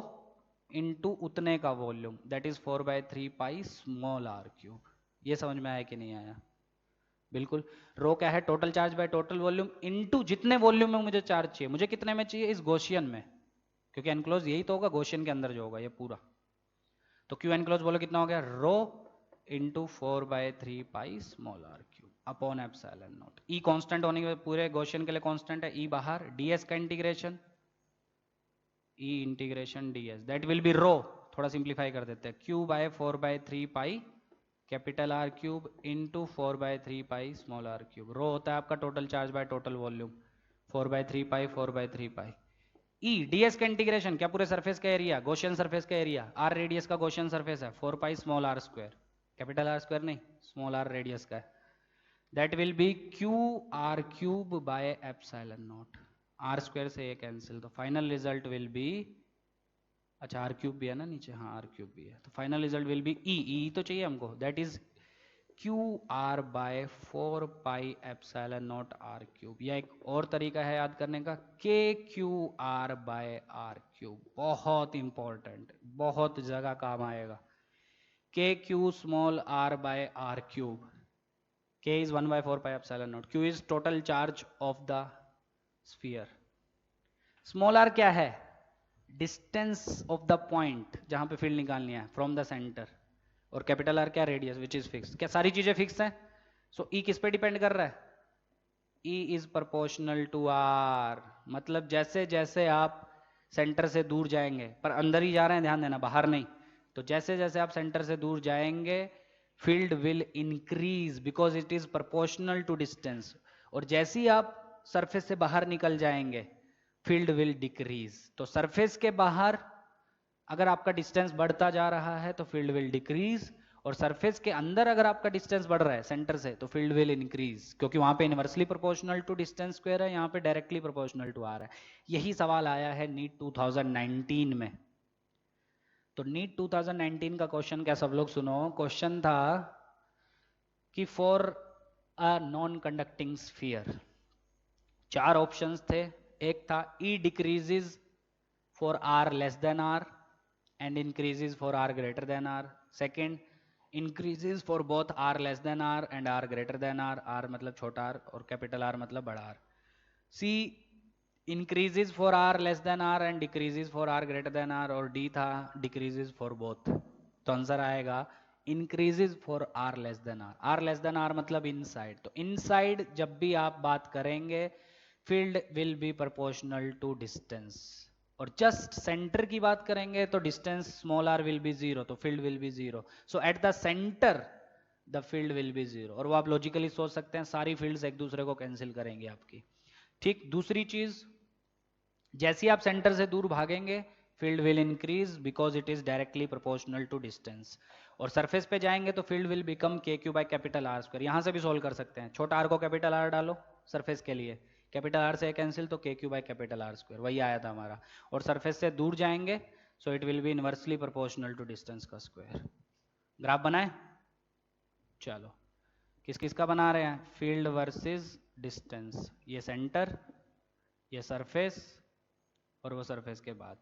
into उतने का volume, that is 4/3 pi small are cube. ये समझ में आया कि नहीं आया? बिल्कुल। रो क्या है? Total charge by total volume into जितने वॉल्यूम में मुझे चार्ज चाहिए। मुझे कितने में चाहिए? इस गॉसियन में, क्योंकि एनक्लोज यही तो होगा गॉसियन के अंदर जो होगा ये पूरा। तो क्यू एनक्लोज बोलो कितना हो गया? Rho into 4/3 pi small are cube upon epsilon not. E constant होने के पूरे गॉसियन के लिए कांस्टेंट है, ई बाहर, डीएस का इंटीग्रेशन, E integration DS, that will be rho, थोड़ा सिंप्लीफाई कर देते हैं, Q by 4/3 pi capital R cube into 4/3 pi small are cube. Rho होता है आपका total charge by total volume, 4/3 pi 4/3 pi. E DS का इंटीग्रेशन क्या? पूरे सरफेस का एरिया, गॉसियन सरफेस का एरिया, आर रेडियस का गॉसियन सरफेस है, 4 pi small are square, capital R square नहीं, स्मॉल आर रेडियस का है, that will be Q r cube by epsilon not. Are square से ये कैंसिल, तो फाइनल रिजल्ट विल बी, अच्छा r cube भी है ना नीचे, हाँ आर क्यूब भी है, तो final result will be E तो चाहिए हमको, that is Q R by 4 pi epsilon not R cube. या एक और तरीका है याद करने का, K Q R by are cube, बहुत इंपॉर्टेंट, बहुत जगह काम आएगा। K Q small are by are cube, K is 1/4 pi epsilon not, Q is total charge of the sphere, small R क्या है? डिस्टेंस ऑफ द पॉइंट जहां पे field निकालनी है फ्रॉम द सेंटर, और कैपिटल आर क्या? Radius which is fix. क्या सारी चीजें फिक्स हैं? सो ई किस पे डिपेंड कर रहा है? E is proportional to are, मतलब जैसे जैसे आप सेंटर से दूर जाएंगे, पर अंदर ही जा रहे हैं ध्यान देना, बाहर नहीं, तो जैसे जैसे आप सेंटर से दूर जाएंगे field will increase because it is proportional to distance, और जैसे ही आप सरफेस से बाहर निकल जाएंगे फील्ड विल डिक्रीज। तो सरफेस के बाहर अगर आपका डिस्टेंस बढ़ता जा रहा है तो फील्ड विल डिक्रीज, और सरफेस के अंदर अगर आपका डिस्टेंस बढ़ रहा है सेंटर से तो फील्ड विल इंक्रीज, क्योंकि वहां पे inversely proportional to distance square है, यहाँ पे डायरेक्टली प्रोपोर्शनल टू आर है। यही सवाल आया है नीट 2019 में। तो नीट 2019 का क्वेश्चन क्या सब लोग सुनो, क्वेश्चन था कि for a non conducting sphere 4 options थे। एक था E decreases for R less than R and increases for r greater than r. Second, increases for both r less than r and r greater than r, r मतलब छोटा r और capital R मतलब बड़ा r. C, increases for r less than r and decreases for r greater than r, और D था decreases for both। तो answer आएगा increases for r less than r। r less than r मतलब inside, तो inside जब भी आप बात करेंगे field will be proportional to distance, और जस्ट सेंटर की बात करेंगे तो distance small R will be zero, तो field will be zero. So at the centre the field will be zero, और वो आप लॉजिकली सोच सकते हैं सारी फील्ड्स एक दूसरे को कैंसिल करेंगे आपकी। ठीक, दूसरी चीज, जैसे आप सेंटर से दूर भागेंगे field will increase because it is directly proportional to distance, और सरफेस पे जाएंगे तो field will become K Q by capital R square. यहां से भी सोल्व कर सकते हैं, छोटा आर को कैपिटल आर डालो सरफेस के लिए, कैपिटल आर से कैंसिल तो K Q by capital R square, वही आया था हमारा। और सरफेस से दूर जाएंगे so it will be inversely proportional to distance का स्क्वायर। ग्राफ बनाए, चलो किस किस का बना रहे हैं? फील्ड वर्सेस डिस्टेंस, ये सेंटर, ये सरफेस, और वो सरफेस के बाद।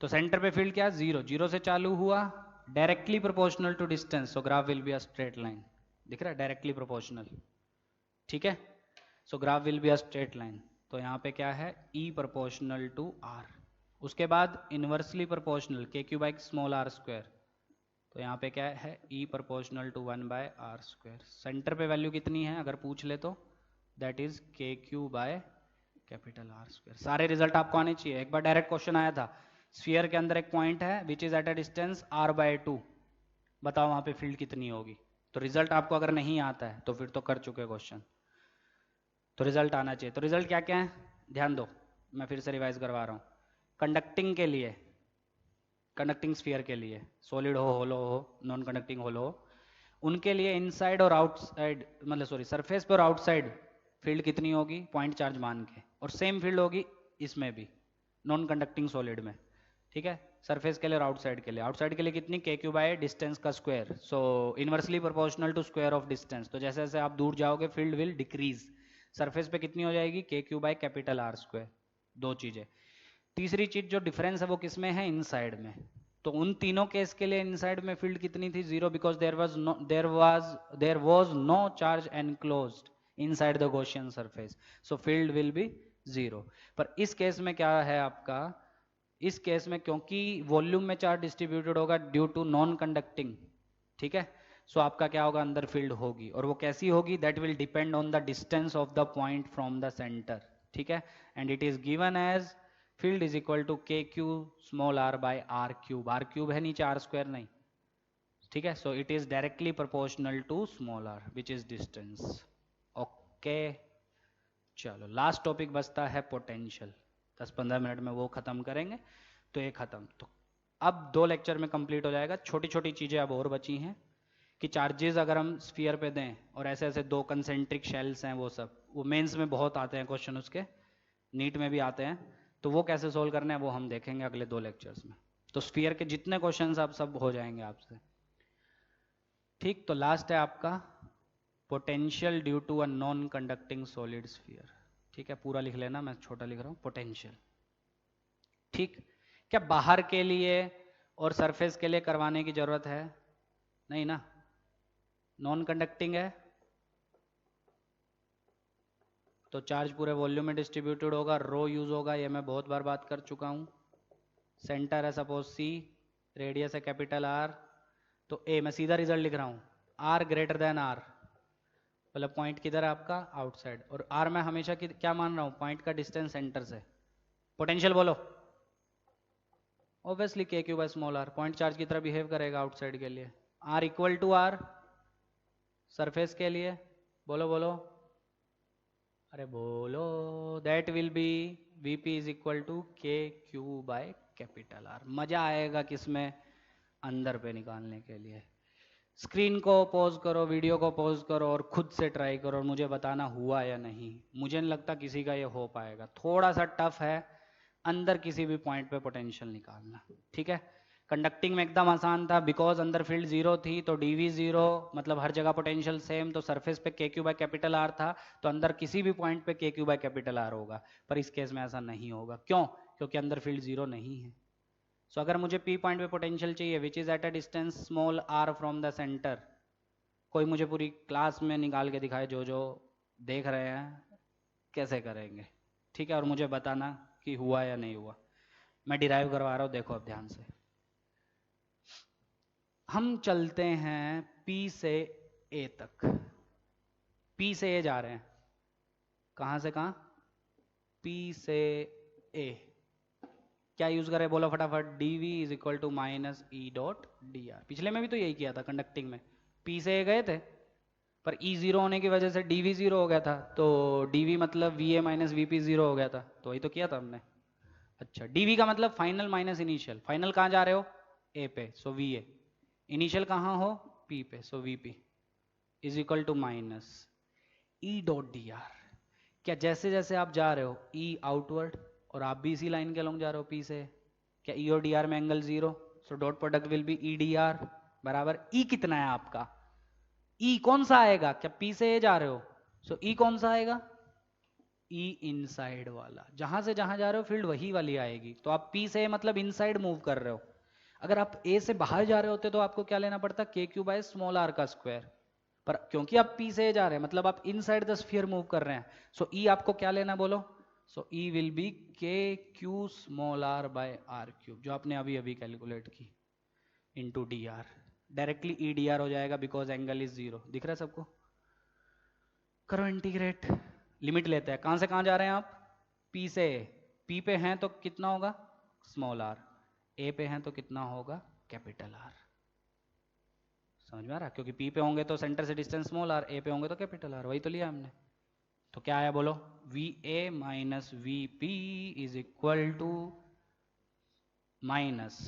तो सेंटर पे फील्ड क्या? जीरो, जीरो से चालू हुआ, directly proportional to distance, so graph will be a straight line, दिख रहा है डायरेक्टली प्रोपोर्शनल, ठीक है। So graph will be a straight line, तो यहाँ पे क्या है? ई प्रोपोर्शनल टू आर, उसके बाद इनवर्सली प्रोपोर्शनल के Q by small are square, तो यहाँ पे क्या है? E proportional to 1 by R square. Centre पे वैल्यू कितनी है अगर पूछ ले तो, that is K Q by capital R square. सारे रिजल्ट आपको आने चाहिए। एक बार डायरेक्ट क्वेश्चन आया था, स्फीयर के अंदर एक पॉइंट है which is at a distance r/2, बताओ वहां पे फील्ड कितनी होगी। तो रिजल्ट आपको अगर नहीं आता है तो फिर तो कर चुके क्वेश्चन, तो रिजल्ट आना चाहिए। तो रिजल्ट क्या क्या है ध्यान दो, मैं फिर से रिवाइज करवा रहा हूँ। कंडक्टिंग के लिए, कंडक्टिंग स्फीयर के लिए, सॉलिड हो, होलो हो, नॉन कंडक्टिंग होलो हो, उनके लिए इनसाइड और आउटसाइड, मतलब सॉरी सरफेस पर आउटसाइड फील्ड कितनी होगी पॉइंट चार्ज मान के, और सेम फील्ड होगी इसमें भी नॉन कंडक्टिंग सॉलिड में, ठीक है। सरफेस के लिए और आउटसाइड के लिए, आउटसाइड के लिए कितनी? के क्यू बाय डिस्टेंस का square, so inversely proportional to square of distance, तो जैसे जैसे आप दूर जाओगे फील्ड विल डिक्रीज। सरफेस पे कितनी हो जाएगी? K Q by capital R square. दो चीजें। तीसरी चीज जो डिफरेंस है वो किस में है? इनसाइड में। तो उन तीनों केस के लिए इनसाइड में फील्ड कितनी थी? 0, because there was no charge enclosed inside the Gaussian surface, so field will be 0। पर इस केस में क्या है आपका, इस केस में क्योंकि वॉल्यूम में चार्ज डिस्ट्रीब्यूटेड होगा ड्यू टू नॉन कंडक्टिंग, ठीक है, सो आपका क्या होगा, अंदर फील्ड होगी, और वो कैसी होगी, that will depend on the distance of the point from the centre, ठीक है, and it is given as field is equal to के Q small are by are cube है नीचे, आर स्क्वायर नहीं, ठीक है, so it is directly proportional to small r which is distance. Okay, चलो last topic बचता है potential, 10-15 minute में वो खत्म करेंगे, तो ये खत्म, तो अब 2 लेक्चर में कंप्लीट हो जाएगा। छोटी छोटी चीजें अब और बची हैं कि चार्जेस अगर हम स्फीयर पे दें और ऐसे ऐसे 2 कंसेंट्रिक शेल्स हैं, वो सब वो मेंस में बहुत आते हैं क्वेश्चन, उसके नीट में भी आते हैं, तो वो कैसे सोल्व करना है वो हम देखेंगे अगले 2 लेक्चर्स में। तो स्फीयर के जितने क्वेश्चन आप सब हो जाएंगे आपसे, ठीक। तो लास्ट है आपका potential due to a non conducting solid sphere, ठीक है, पूरा लिख लेना, मैं छोटा लिख रहा हूँ, पोटेंशियल, ठीक। क्या बाहर के लिए और सरफेस के लिए करवाने की जरूरत है? नहीं ना, नॉन कंडक्टिंग है तो चार्ज पूरे वॉल्यूम में डिस्ट्रीब्यूटेड होगा, रो यूज होगा, ये मैं बहुत बार बात कर चुका हूं। सेंटर है सपोज सी, रेडियस है कैपिटल आर, तो ए, मैं सीधा रिजल्ट लिख रहा हूं, आर ग्रेटर देन आर, मतलब पॉइंट किधर है आपका, आउटसाइड, और आर मैं हमेशा क्या मान रहा हूं, पॉइंट का डिस्टेंस सेंटर से। पोटेंशियल बोलो, obviously K Q by small r, point charge की तरह बिहेव करेगा आउटसाइड के लिए। R equal to R surface के लिए, बोलो बोलो, अरे बोलो, that will be V P is equal to के क्यू बाय कैपिटल आर। मजा आएगा किसमें, अंदर पे निकालने के लिए। स्क्रीन को पॉज करो, वीडियो को पॉज करो और खुद से ट्राई करो और मुझे बताना हुआ या नहीं। मुझे नहीं लगता किसी का ये हो पाएगा, थोड़ा सा टफ है अंदर किसी भी पॉइंट पे पोटेंशियल निकालना, ठीक है। कंडक्टिंग में एकदम आसान था, बिकॉज अंदर फील्ड 0 थी तो डीवी 0, मतलब हर जगह पोटेंशियल सेम, तो सरफेस पे के क्यू बाय कैपिटल आर था, तो अंदर किसी भी पॉइंट पे के क्यू बाय कैपिटल आर होगा। पर इस केस में ऐसा नहीं होगा, क्यों? क्योंकि अंदर फील्ड 0 नहीं है। सो अगर मुझे पी पॉइंट पे पोटेंशियल चाहिए which is at a distance small r from the centre, कोई मुझे पूरी क्लास में निकाल के दिखाए, जो जो देख रहे हैं कैसे करेंगे, ठीक है, और मुझे बताना कि हुआ या नहीं हुआ। मैं डिराइव करवा रहा हूँ, देखो अब ध्यान से। हम चलते हैं P से A तक, P से A जा रहे हैं, कहां से कहां, P से A, क्या यूज करें बोलो फटाफट, dv is equal to minus E dot D r. पिछले में भी तो यही किया था कंडक्टिंग में, P से A गए थे पर E 0 होने की वजह से dv 0 हो गया था, तो dv मतलब va माइनस vp 0 हो गया था, तो वही तो किया था हमने। अच्छा, dv का मतलब फाइनल माइनस इनिशियल, फाइनल कहाँ जा रहे हो, A पे, सो va, इनिशियल कहाँ हो, P पे, so vp is equal to minus E dot D r. क्या जैसे जैसे आप जा रहे हो E आउटवर्ड और आप भी इसी लाइन के अलॉन्ग जा रहे हो P से, क्या E और डी आर में angle 0, so dot product will be E D r बराबर E कितना है आपका, E कौन सा आएगा, क्या P से A जा रहे हो, सो E कौन सा आएगा, E इनसाइड वाला, जहां से जहां जा रहे हो फील्ड वही वाली आएगी, तो आप P से A मतलब इनसाइड मूव कर रहे हो। अगर आप A से बाहर जा रहे होते तो आपको क्या लेना पड़ता, के क्यू बाय स्मॉल आर का स्क्वायर, पर क्योंकि आप P से A जा रहे हैं मतलब आप इनसाइड द स्फीयर मूव कर रहे हैं, सो E आपको क्या लेना बोलो, so E will be K Q small are by are cube, जो आपने अभी अभी कैलकुलेट की, into D r, directly E D r हो जाएगा बिकॉज एंगल इज 0, दिख रहा है सबको। करो इंटीग्रेट, लिमिट लेते हैं, कहां से कहां जा रहे हैं आप, P से A, P पे हैं तो कितना होगा स्मॉल आर, A पे हैं तो कितना होगा कैपिटल आर, समझ में आ रहा, क्योंकि P पे होंगे तो सेंटर से डिस्टेंस स्मॉल आर, A पे होंगे तो कैपिटल आर, वही तो लिया हमने। तो क्या आया बोलो, VA minus VP is equal to minus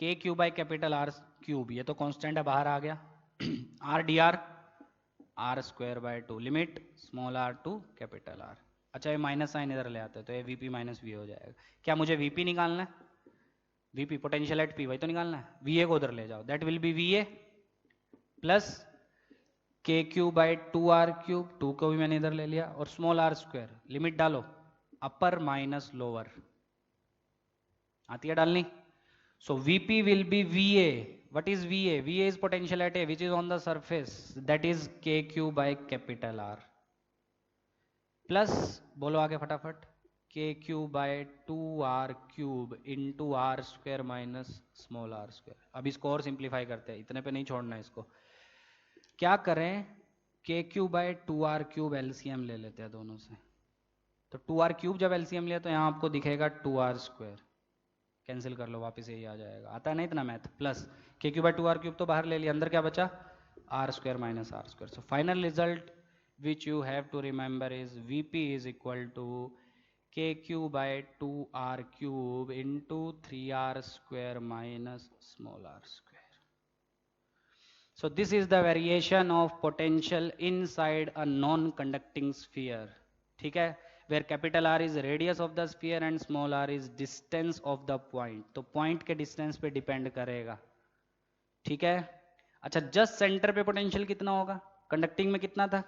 k Q by capital R cube, ये तो कांस्टेंट है बाहर आ गया, r d r r square by 2, limit small r to capital R. अच्छा, ये माइनस साइन इधर ले आते हैं तो ये VP माइनस V हो जाएगा। क्या मुझे VP निकालना है, VP पोटेंशियल एट P, वही तो निकालना है, VA को उधर ले जाओ, that will B VA plus k Q by 2r cube, 2 को भी मैंने इधर ले लिया, और स्मॉल आर स्क्वायर, लिमिट डालो अपर माइनस लोअर, आती है डालनी? So Vp will be Va. What is Va? Va is potential at A, which is on the surface. That is KQ by capital R. Plus, बोलो आगे फटाफट, KQ by 2R cube into R square minus small r square. अब इसको और simplify करते हैं, इतने पे नहीं छोड़ना है इसको. क्या करें? KQ by 2R cube LCM ले लेते हैं दोनों से. तो 2R cube जब LCM लिया तो यहाँ आपको दिखेगा 2R square. कैंसिल कर लो, वापस यही आ जाएगा. आता है ना इतना math? Plus k Q by 2R cube तो बाहर ले लिया, अंदर क्या बचा? R square minus R square. So final result which you have to remember is Vp is equal to के Q by 2R cube into 3R square minus small r square. So this is the variation of potential inside a non-conducting sphere. ठीक है? Where capital R is radius of the sphere and small r is distance of the point. तो point के distance पे depend करेगा. ठीक है? अच्छा, just centre पे पोटेंशियल कितना होगा? कंडक्टिंग में कितना था?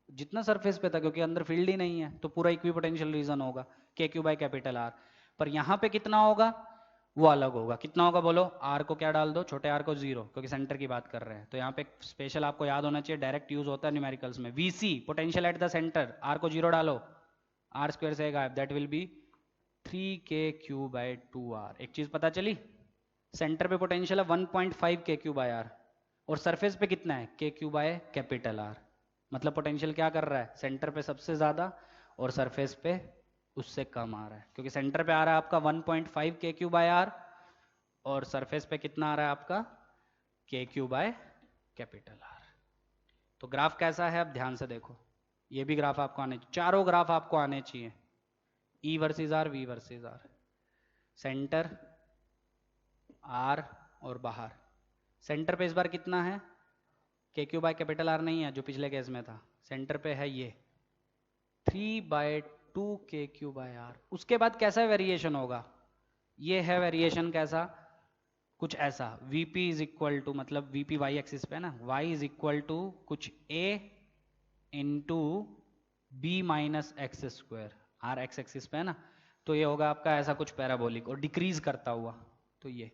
जितना सरफेस पे था, क्योंकि अंदर फील्ड ही नहीं है तो पूरा इक्वी पोटेंशियल रीजन होगा के क्यू बाई कैपिटल आर. पर यहाँ पे कितना होगा वो अलग होगा. कितना होगा बोलो? आर को क्या डाल दो? छोटे आर को 0, क्योंकि सेंटर की बात कर रहे हैं. तो यहाँ पे स्पेशल आपको याद होना चाहिए, डायरेक्ट यूज होता है न्यूमेरिकल्स में. V C potential at the centre, r को 0 डालो, आर स्क्वायर से गायब, that will B 3KQ by 2R. एक चीज पता चली, सेंटर पे पोटेंशियल है 1.5 KQ बाई आर और सरफेस पे कितना है? KQ by capital R. मतलब पोटेंशियल क्या कर रहा है? सेंटर पे सबसे ज्यादा और सरफेस पे उससे कम आ रहा है, क्योंकि सेंटर पे आ रहा है आपका 1.5 KQ बाय आर और सरफेस पे कितना आ रहा है आपका? KQ by capital R. तो ग्राफ कैसा है? अब ध्यान से देखो, ये भी ग्राफ आपको आने चाहिए, चारों ग्राफ आपको आने चाहिए. E versus R, V versus R, centre, R और बाहर. सेंटर पे इस बार कितना है? K Q by capital are नहीं है जो पिछले केस में था, सेंटर पे है ये 3/2 के क्यू बाय आर. उसके बाद कैसा वेरिएशन होगा? ये है वेरिएशन कैसा? कुछ ऐसा, Vp इज इक्वल टू, मतलब Vp वाई एक्सिस पे है ना, y इज इक्वल टू कुछ a into b minus x square, R x axis पे है ना. तो ये होगा आपका ऐसा कुछ पैराबोलिक और डिक्रीज करता हुआ. तो ये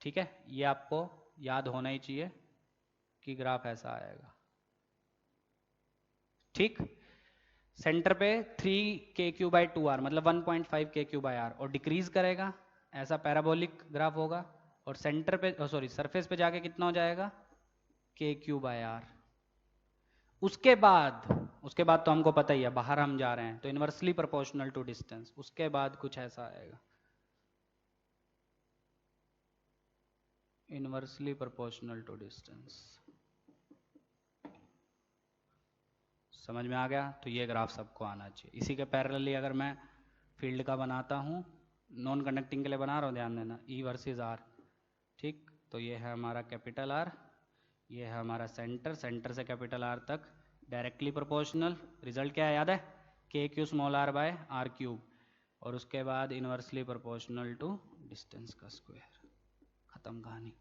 ठीक है, ये आपको याद होना ही चाहिए कि ग्राफ ऐसा आएगा. ठीक, सेंटर पे 3KQ बाई 2R मतलब 1.5 KQ बाई आर और डिक्रीज करेगा, ऐसा पैराबोलिक ग्राफ होगा. और सेंटर पे, सॉरी, सरफेस पे जाके कितना हो जाएगा? KQ by R. उसके बाद तो हमको पता ही है, बाहर हम जा रहे हैं तो इनवर्सली प्रोपोर्शनल टू डिस्टेंस. उसके बाद कुछ ऐसा आएगा, इनवर्सली प्रोपोर्शनल टू डिस्टेंस. समझ में आ गया? तो ये ग्राफ सबको आना चाहिए. इसी के पैरेलली अगर मैं फील्ड का बनाता हूँ, नॉन कंडक्टिंग के लिए बना रहा हूँ, ध्यान देना, E वर्सेस R. ठीक, तो ये है हमारा कैपिटल R, ये है हमारा सेंटर, सेंटर से कैपिटल R तक डायरेक्टली प्रोपोर्शनल. रिजल्ट क्या है याद है? KQ small r by are cube. और उसके बाद इनवर्सली प्रोपोर्शनल टू डिस्टेंस का स्क्वायर. खत्म कहानी.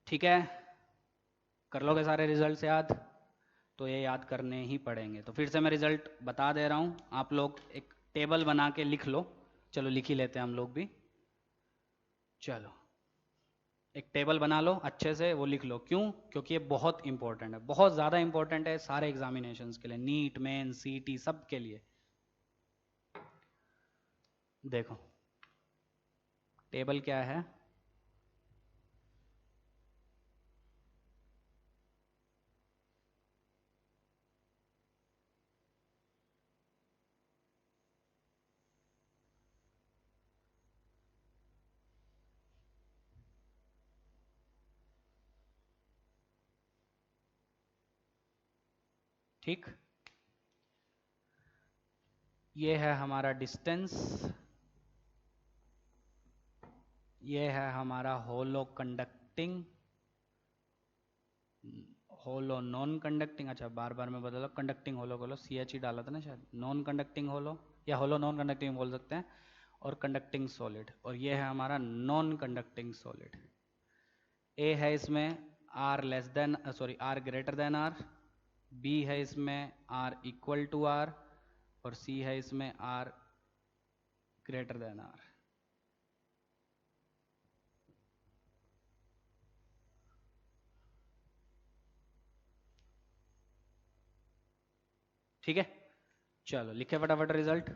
ठीक है, कर लोगे सारे रिजल्ट्स याद? तो ये याद करने ही पड़ेंगे. तो फिर से मैं रिजल्ट बता दे रहा हूँ, आप लोग एक टेबल बना के लिख लो. चलो लिख ही लेते हैं हम लोग भी. चलो एक टेबल बना लो अच्छे से, वो लिख लो. क्यों? क्योंकि ये बहुत इंपॉर्टेंट है, बहुत ज़्यादा इंपॉर्टेंट है सारे एग्जामिनेशंस के लिए, नीट, मेन, सीटी, सब के लिए. देखो टेबल क्या है. ठीक, ये है हमारा डिस्टेंस, ये है हमारा होलो कंडक्टिंग, होलो नॉन कंडक्टिंग. अच्छा बार बार मैं बदला, कंडक्टिंग होलो बोलो, CH ही डाला था ना शायद. नॉन कंडक्टिंग होलो या होलो नॉन कंडक्टिंग बोल सकते हैं. और कंडक्टिंग सॉलिड, और ये है हमारा नॉन कंडक्टिंग सॉलिड. ए है इसमें R less than, sorry R greater than R. B है इसमें R इक्वल टू R. और सी है इसमें आर ग्रेटर देन आर। ठीक है, चलो लिखे फटाफट result.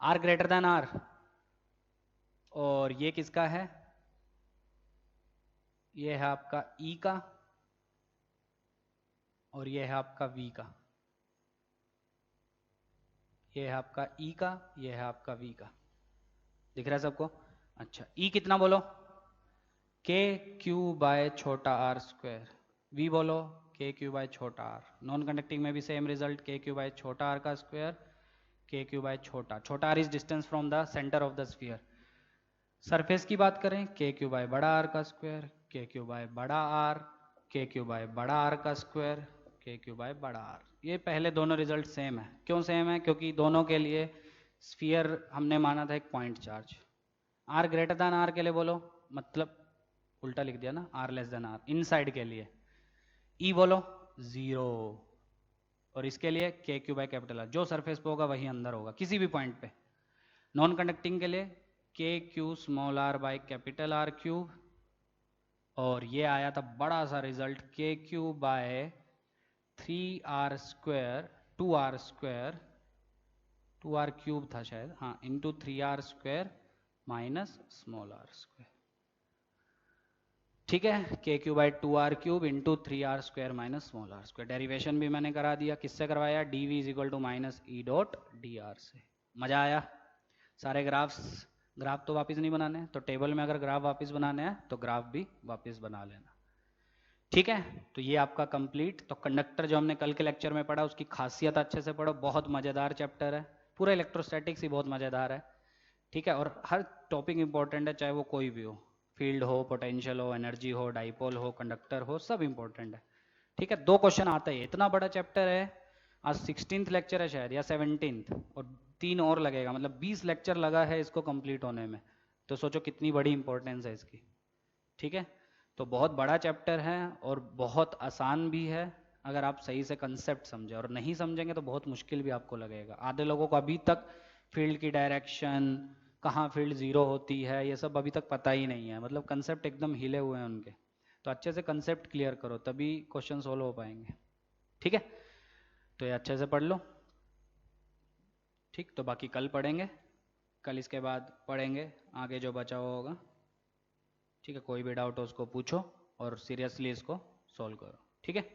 R greater than R, और ये किसका है? ये है आपका ई का, और ये है आपका वी का। ये है आपका ई का, ये है आपका वी का। दिख रहा है सबको? अच्छा, ई कितना बोलो? के क्यू बाय छोटा आर स्क्वायर। वी बोलो के क्यू बाय छोटा आर। नॉन कंडक्टिंग में भी same result, K Q by छोटा आर का स्क्वायर, के क्यू बाय छोटा R is distance from the centre of the sphere. Surface की बात करें, के क्यू बाय बड़ा आर का स्क्वायर, के क्यू बाय बड़ा आर, के क्यू बाय बड़ा आर का स्क्वायर, के क्यू बाय बड़ा आर। ये पहले दोनों रिजल्ट सेम है। क्यों सेम है? क्योंकि दोनों के लिए स्फीयर हमने माना था एक point charge. R greater than R के लिए बोलो, मतलब उल्टा लिख दिया ना, R less than R inside के लिए ई बोलो 0, और इसके लिए K Q by capital R. जो सरफेस पे होगा वही अंदर होगा किसी भी पॉइंट पे। नॉन कंडक्टिंग के लिए K Q small are by capital R cube, और ये आया था बड़ा सा result K Q by 3r square, 2r square, 2r cube था शायद, हाँ, into 3r square minus small are square. ठीक है, K Q by 2r cube into 3r square minus small are square. Derivation भी मैंने करा दिया। किससे करवाया? D V is equal to minus E dot D R से। मजा आया? सारे ग्राफ तो वापस नहीं बनाने, तो टेबल में अगर ग्राफ वापस बनाने हैं तो ग्राफ भी वापस बना लेना। ठीक है, तो ये आपका कंप्लीट। तो कंडक्टर जो हमने कल के लेक्चर में पढ़ा उसकी खासियत अच्छे से पढ़ो, बहुत मज़ेदार चैप्टर है। पूरा इलेक्ट्रोस्टैटिक्स ही बहुत मज़ेदार है। ठीक है, और हर टॉपिक इंपॉर्टेंट है, चाहे वो कोई भी हो, फील्ड हो, पोटेंशियल हो, एनर्जी हो, डाइपोल हो, कंडक्टर हो, सब इंपॉर्टेंट है। ठीक है, 2 क्वेश्चन आते हैं। इतना बड़ा चैप्टर है, आज 16th लेक्चर है शायद या 17th, और 3 और लगेगा, मतलब 20 लेक्चर लगा है इसको कंप्लीट होने में। तो सोचो कितनी बड़ी इंपॉर्टेंस है इसकी। ठीक है, तो बहुत बड़ा चैप्टर है और बहुत आसान भी है अगर आप सही से कंसेप्ट समझे, और नहीं समझेंगे तो बहुत मुश्किल भी आपको लगेगा। आधे लोगों को अभी तक फील्ड की डायरेक्शन, कहाँ फील्ड 0 होती है, ये सब अभी तक पता ही नहीं है, मतलब कंसेप्ट एकदम हिले हुए हैं उनके। तो अच्छे से कंसेप्ट क्लियर करो तभी क्वेश्चन सोल्व हो पाएंगे। ठीक है, तो ये अच्छे से पढ़ लो। ठीक, तो बाकी कल पढ़ेंगे, कल इसके बाद पढ़ेंगे आगे जो बचा हुआ होगा। ठीक है, कोई भी डाउट हो उसको पूछो और सीरियसली इसको सॉल्व करो। ठीक है।